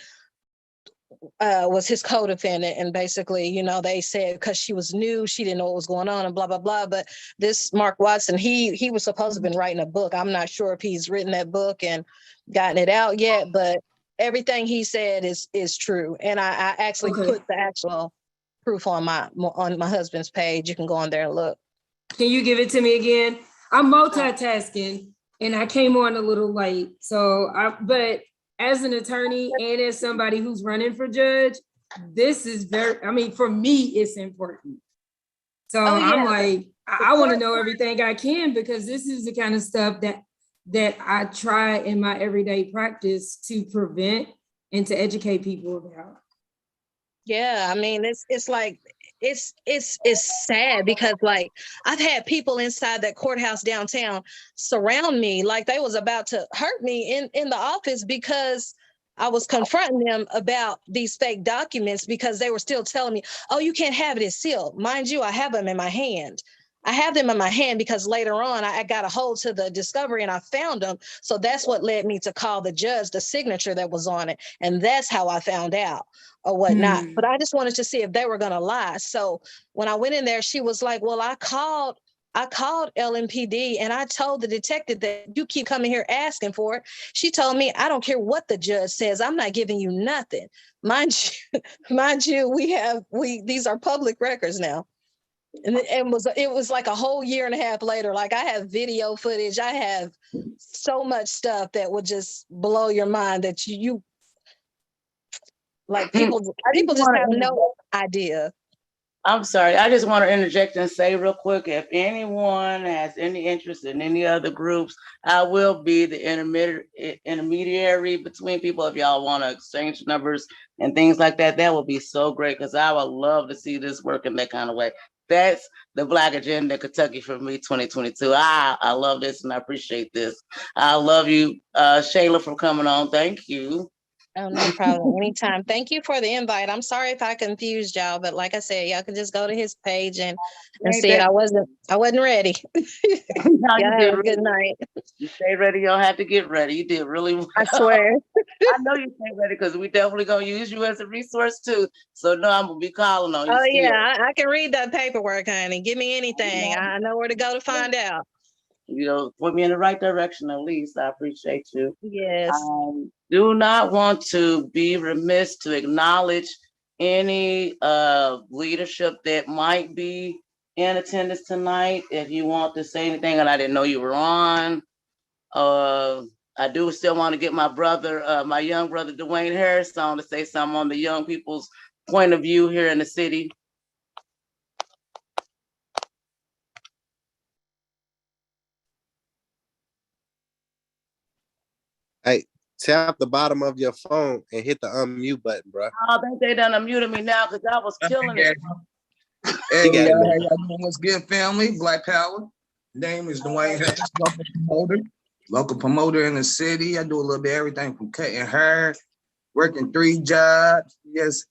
was his co-defendant. And basically, you know, they said because she was new, she didn't know what was going on and blah, blah, blah. But this Mark Watson, he was supposed to have been writing a book. I'm not sure if he's written that book and gotten it out yet, but everything he said is true. And I actually put the actual proof on my husband's page. You can go on there and look. Can you give it to me again? I'm multitasking and I came on a little late. But as an attorney and as somebody who's running for judge, this is for me, it's important. So I'm like, I want to know everything I can because this is the kind of stuff that I try in my everyday practice to prevent and to educate people about. Yeah, I mean, it's like, it's sad because like I've had people inside that courthouse downtown surround me like they was about to hurt me in the office because I was confronting them about these fake documents because they were still telling me, oh, you can't have it, it's sealed. Mind you, I have them in my hand. I have them in my hand because later on I got a hold to the discovery and I found them. So that's what led me to call the judge the signature that was on it. And that's how I found out or whatnot. But I just wanted to see if they were going to lie. So when I went in there, she was like, well, I called LMPD and I told the detective that you keep coming here asking for it. She told me, I don't care what the judge says. I'm not giving you nothing. Mind you, these are public records now. And it was like a whole year and a half later. Like I have video footage. I have so much stuff that would just blow your mind that you like people just have no idea. I'm sorry. I just want to interject and say real quick, if anyone has any interest in any other groups, I will be the intermediary between people. If y'all want to exchange numbers and things like that, that would be so great because I would love to see this work in that kind of way. That's the Black Agenda Kentucky for me 2022. I love this and I appreciate this. I love you, Shayla, for coming on. Thank you. Oh, no problem. Anytime. Thank you for the invite. I'm sorry if I confused y'all, but like I said, y'all can just go to his page and see it. I wasn't ready. Y'all have a good night. You stay ready. You don't have to get ready. You did really well. I swear. I know you stay ready because we definitely gonna use you as a resource too. So no, I'm gonna be calling on you. Oh yeah, I can read that paperwork, honey. Give me anything. I know where to go to find out. You know, put me in the right direction at least. I appreciate you. Yes. Do not want to be remiss to acknowledge any leadership that might be in attendance tonight. If you want to say anything and I didn't know you were on, I do still want to get my brother, my young brother, Dwayne Harris on to say something on the young people's point of view here in the city. Hey, tap the bottom of your phone and hit the unmute button, bro. I think they done unmuted me now because I was killing it. Hey, y'all doing what's good, family? Black Power. Name is Dwayne Harris, local promoter in the city. I do a little bit of everything from cutting hair, working 3 jobs, just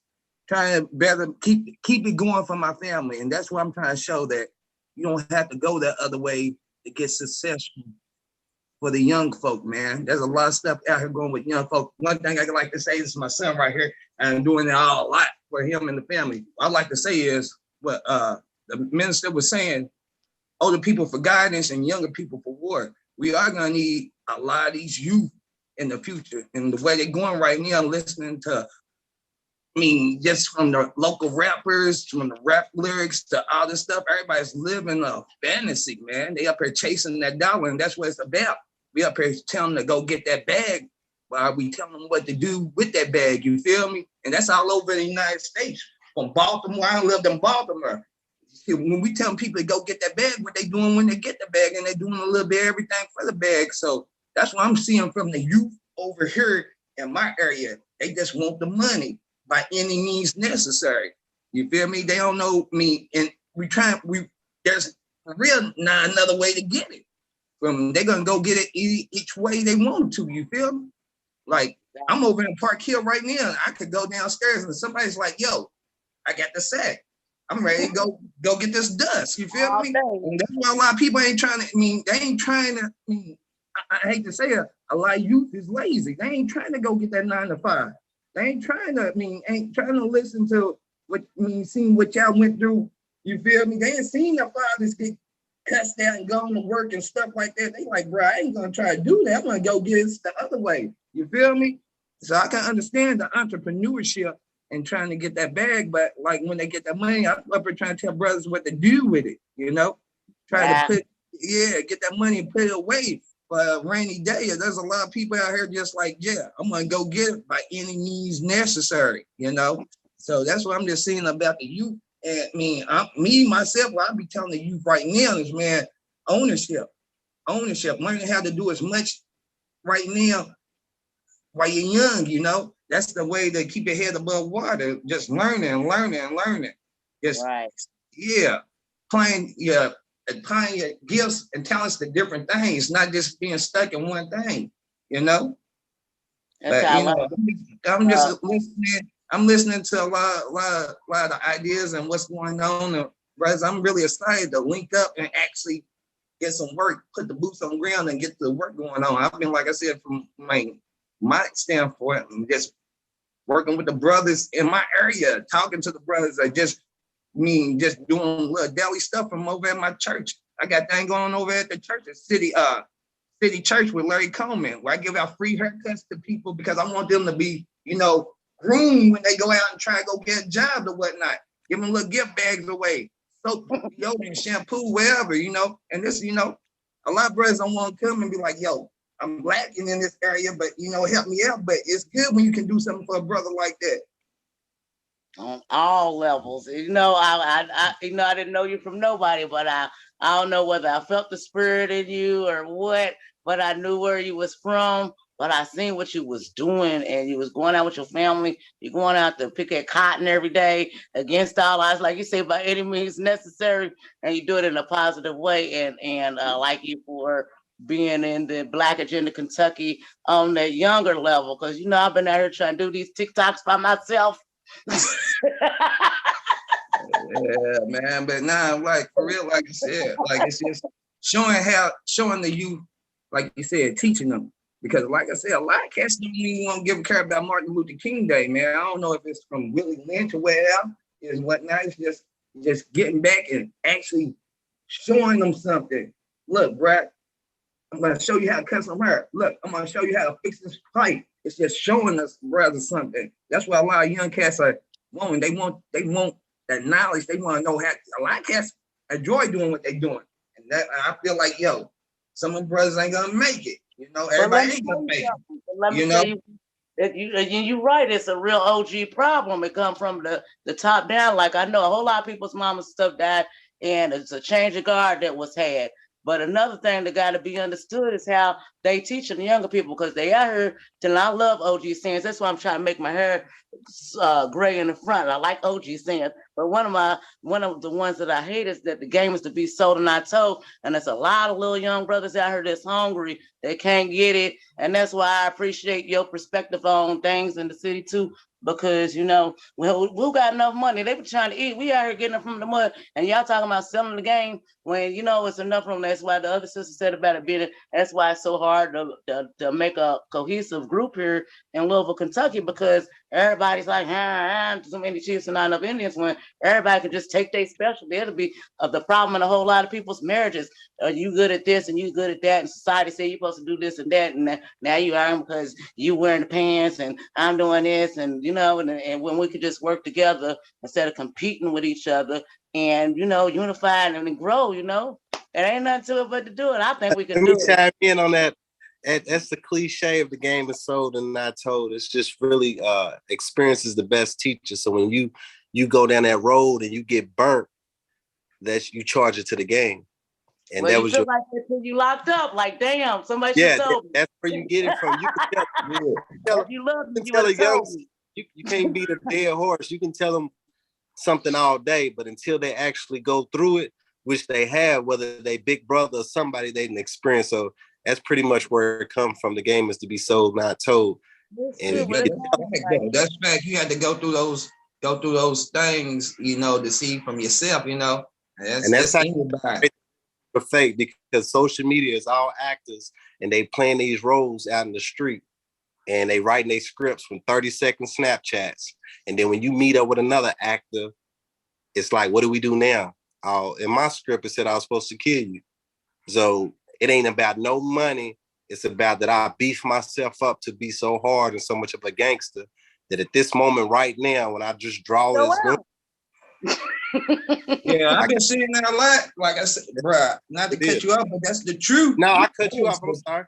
trying to better keep it going for my family. And that's what I'm trying to show, that you don't have to go that other way to get successful. for the young folk, man. There's a lot of stuff out here going with young folk. One thing I like to say is my son right here, and I'm doing it all a lot for him and the family. What I like to say is what the minister was saying, older people for guidance and younger people for war. We are gonna need a lot of these youth in the future. And the way they're going right now, listening to, just from the local rappers, from the rap lyrics to all this stuff, everybody's living a fantasy, man. They up here chasing that dollar, and that's what it's about. We up here telling them to go get that bag, while we telling them what to do with that bag, you feel me? And that's all over the United States. From Baltimore, I lived in Baltimore. When we tell people to go get that bag, what they doing when they get the bag, and they doing a little bit of everything for the bag. So that's what I'm seeing from the youth over here in my area. They just want the money by any means necessary. You feel me? They don't know me, and there's real not another way to get it. They're gonna go get it each way they want to. You feel me? Like I'm over in Park Hill right now. I could go downstairs and somebody's like, "Yo, I got the sack. I'm ready to go get this dust." You feel me? And that's why a lot of people ain't trying to. They ain't trying to. I hate to say it, a lot of youth is lazy. They ain't trying to go get that 9 to 5. They ain't trying to. Ain't trying to listen to what seen what y'all went through. You feel me? They ain't seen their fathers get cussed out and going to work and stuff like that. They like, bro, I ain't gonna try to do that. I'm gonna go get it the other way. You feel me? So I can understand the entrepreneurship and trying to get that bag, but like when they get that money, I'm up here trying to tell brothers what to do with it, Try to get that money and put it away for a rainy day. There's a lot of people out here just like, I'm gonna go get it by any means necessary, So that's what I'm just saying about the youth. And myself, what I be telling the youth right now is, man, ownership, learning how to do as much right now while you're young, That's the way to keep your head above water. Just learning. Just applying your gifts and talents to different things, not just being stuck in one thing, But, I'm just listening. I'm listening to a lot of ideas and what's going on. And brothers, I'm really excited to link up and actually get some work, put the boots on the ground and get the work going on. I've been, like I said, from my standpoint, just working with the brothers in my area, talking to the brothers. I just doing little daily stuff from over at my church. I got thing going over at the church, the city church with Larry Coleman, where I give out free haircuts to people because I want them to be, groomed when they go out and try to go get a job or whatnot. Give them little gift bags away, soap, deodorant, shampoo, wherever, And this, a lot of brothers don't want to come and be like, yo, I'm lacking in this area, but help me out. But it's good when you can do something for a brother like that. On all levels, I didn't know you from nobody, but I don't know whether I felt the spirit in you or what, but I knew where you was from. But I seen what you was doing, and you was going out with your family. You're going out to pick at cotton every day against all odds, like you say, by any means necessary, and you do it in a positive way. And I like you for being in the Black Agenda Kentucky on that younger level, because I've been out here trying to do these TikToks by myself. Yeah, man. But now, like for real, like I said, like it's just showing the youth, like you said, teaching them. Because like I said, a lot of cats don't even want to give a care about Martin Luther King Day, man. I don't know if it's from Willie Lynch or whatever, is whatnot. It's just getting back and actually showing them something. Look, Brad, I'm gonna show you how to cut some hair. Look, I'm gonna show you how to fix this pipe. It's just showing us rather something. That's why a lot of young cats are wanting. They want that knowledge. They want to know how. A lot of cats enjoy doing what they're doing, and that I feel like, some of the brothers ain't gonna make it. Everybody ain't gonna make it. You're right. It's a real OG problem. It comes from the top down. Like I know a whole lot of people's mama's stuff died, and it's a change of guard that was had. But another thing that got to be understood is how they teaching the younger people, because they out here till I love OG Sins. That's why I'm trying to make my hair gray in the front. I like OG Sins, but one of the ones that I hate is that the game is to be sold and not told. And there's a lot of little young brothers out here that's hungry. They can't get it, and that's why I appreciate your perspective on things in the city too. because, you know, well, who got enough money? They were trying to eat. We out here getting it from the mud. And y'all talking about selling the game when, you know, it's enough of them. That's why the other sister said about it being, that's why it's so hard to make a cohesive group here in Louisville, Kentucky, because everybody's like, too many Chiefs and not enough Indians, when everybody can just take their specialty. It'll be the problem in a whole lot of people's marriages. You good at this and you good at that, and society say you're supposed to do this and that, and now you are because you wearing the pants and I'm doing this, and you know, and when we could just work together instead of competing with each other and, you know, unify and grow, you know, there ain't nothing to it but to do it. I think we can do it. Let me chime in on that. That's the cliche of the game is sold and not told. It's just really experience is the best teacher. So when you go down that road and you get burnt, that you charge it to the game. And well, that you was feel like that till you locked up. Like, damn, somebody should told me. That's where you get it from. You can tell, you love me, you tell a would've told young, me. you can't beat a dead horse. You can tell them something all day, but until they actually go through it, which they have, whether they big brother or somebody they didn't experience. So that's pretty much where it comes from. The game is to be sold, not told. And that's fact. You had to go through those things, you know, to see from yourself, you know. That's how anybody. For fake, because social media is all actors and they playing these roles out in the street and they writing their scripts from 30-second Snapchats. And then when you meet up with another actor, it's like, what do we do now? In my script, it said I was supposed to kill you. So it ain't about no money. It's about that I beef myself up to be so hard and so much of a gangster that at this moment right now, when I just draw this. Yeah, I've been seeing that a lot. Like I said, bruh, not to cut you off, but that's the truth. No, I cut you off. I'm sorry.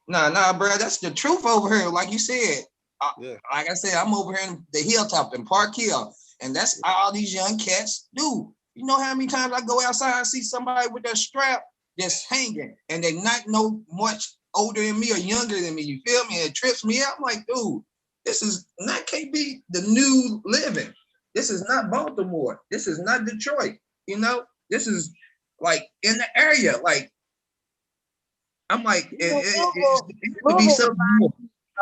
Nah, bruh, that's the truth over here. Like you said, like I said, I'm over here in the hilltop in Park Hill, and that's all these young cats do. You know how many times I go outside and see somebody with their strap just hanging, and they not no much older than me or younger than me. You feel me? It trips me out. I'm like, dude, this is not can't be the new living. This is not Baltimore. This is not Detroit. You know, this is like in the area. Like, I'm like, it could be something more.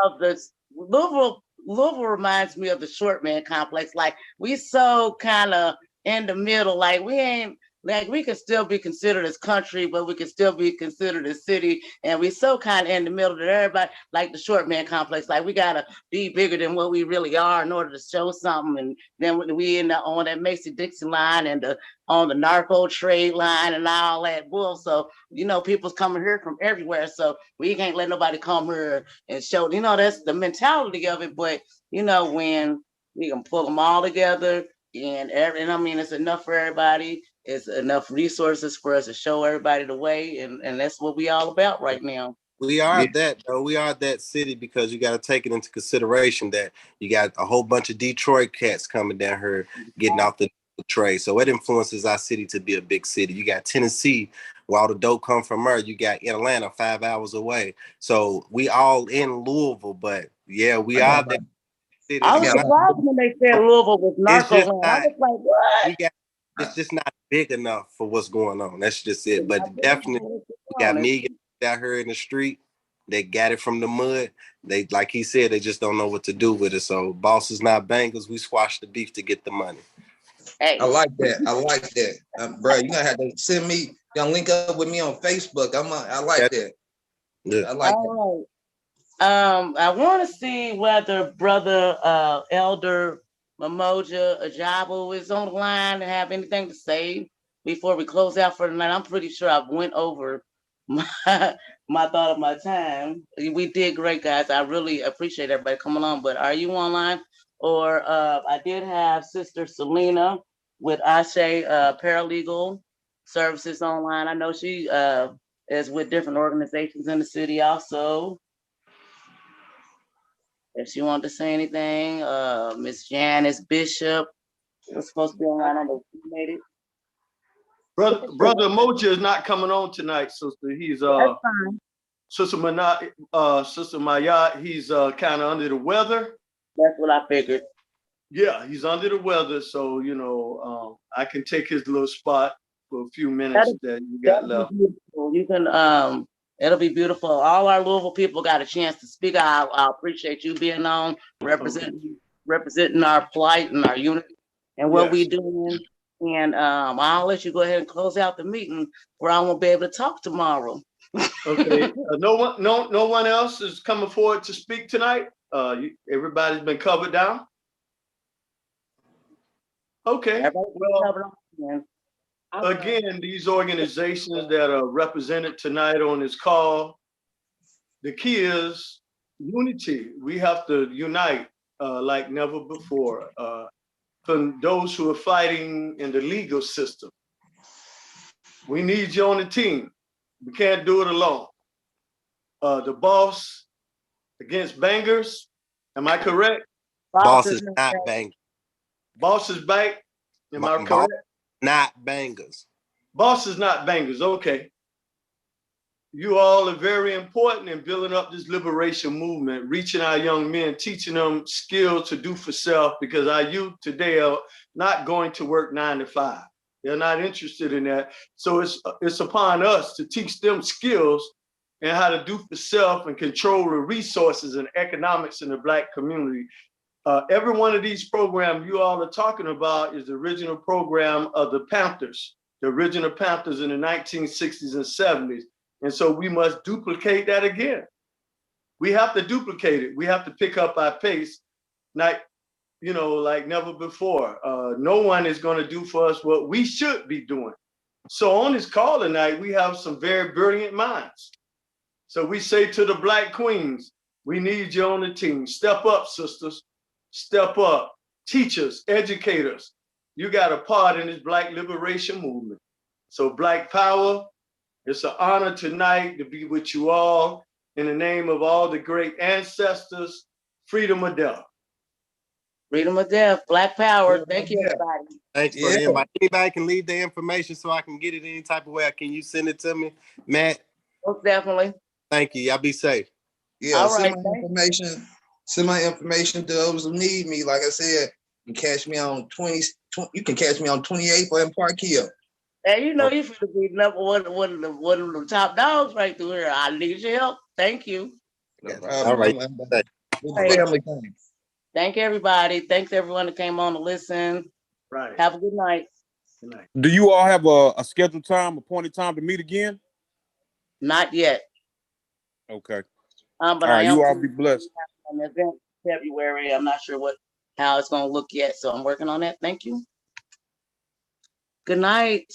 Of this Louisville reminds me of the short man complex. Like, we so kind of in the middle. Like, we ain't like, we can still be considered as country, but we can still be considered as city. And we so kind of in the middle that everybody, like the short man complex, like we gotta be bigger than what we really are in order to show something. And then we on that Mason-Dixon line and on the narco trade line and all that bull. So, you know, people's coming here from everywhere. So we can't let nobody come here and show, you know, that's the mentality of it. But, you know, when we can pull them all together and I mean, it's enough for everybody. It's enough resources for us to show everybody the way. And that's what we all about right now. We are that, though. We are that city because you got to take it into consideration that you got a whole bunch of Detroit cats coming down here getting off the trade. So it influences our city to be a big city. You got Tennessee, where all the dope come from her. You got Atlanta 5 hours away. So we all in Louisville, but yeah, we are that city. I was surprised when they said Louisville was narco land. I was like, what? It's just not big enough for what's going on. That's just it. But definitely, we got millions out here in the street. They got it from the mud. They, like he said, they just don't know what to do with it. So bosses, not bangers. We squash the beef to get the money. Hey. I like that. Bro, you're gonna have to send me, link up with me on Facebook. I like that. Yeah. I like that. I want to see whether Brother Elder Mamoja Ajabu is on the line and have anything to say before we close out for the night. I'm pretty sure I've went over my thought of my time. We did great, guys. I really appreciate everybody coming on, but are you online? Or I did have Sister Selena with Ashe Paralegal Services online. I know she is with different organizations in the city also. If she wanted to say anything, Miss Janice Bishop was supposed to be online. I know she made it. Brother Moja is not coming on tonight, sister. He's Sister Maya, he's kind of under the weather. That's what I figured. Yeah, he's under the weather, so you know, I can take his little spot for a few minutes that you got left. You can it'll be beautiful. All our Louisville people got a chance to speak. I appreciate you being on, representing representing our plight and our unity and what we Yes. doing. And I'll let you go ahead and close out the meeting where I won't be able to talk tomorrow. Okay, no one else is coming forward to speak tonight? Everybody's been covered down? Okay, Everybody well, covered on. again, these organizations that are represented tonight on this call, the key is unity. We have to unite like never before. From those who are fighting in the legal system, we need you on the team. We can't do it alone. The boss against bangers, am I correct? Boss is not bangers. Boss is back, am I Boss correct? not bangers. Boss is not bangers, okay. You all are very important in building up this liberation movement, reaching our young men, teaching them skills to do for self, because our youth today are not going to work 9 to 5. They're not interested in that. So it's upon us to teach them skills and how to do for self and control the resources and economics in the Black community. Every one of these programs you all are talking about is the original program of the Panthers, the original Panthers in the 1960s and 70s. And so we must duplicate that again. We have to duplicate it. We have to pick up our pace, like never before. No one is going to do for us what we should be doing. So on this call tonight, we have some very brilliant minds. So we say to the Black queens, we need you on the team. Step up, sisters. Step up. Teachers, educators. You got a part in this Black liberation movement. So Black power. It's an honor tonight to be with you all in the name of all the great ancestors. Freedom or death. Freedom of death, Black power. Thank you, everybody. Thanks for the invite. Anybody can leave their information so I can get it any type of way. Can you send it to me, Matt? Most definitely. Thank you. Y'all be safe. Yeah, All send right, my information. Send my information to those who need me. Like I said, you can catch me on 28th and Park Hill. And you know, you should be number one of the top dogs right through here. I need your help. Thank you. No All problem. right. Family thing. Thank everybody. Thanks everyone that came on to listen. Right. Have a good night. Good night. Do you all have a scheduled time, appointed time to meet again? Not yet. Okay. But All right, I am you all be blessed. an event in February. I'm not sure how it's gonna look yet, so I'm working on that. Thank you. Good night.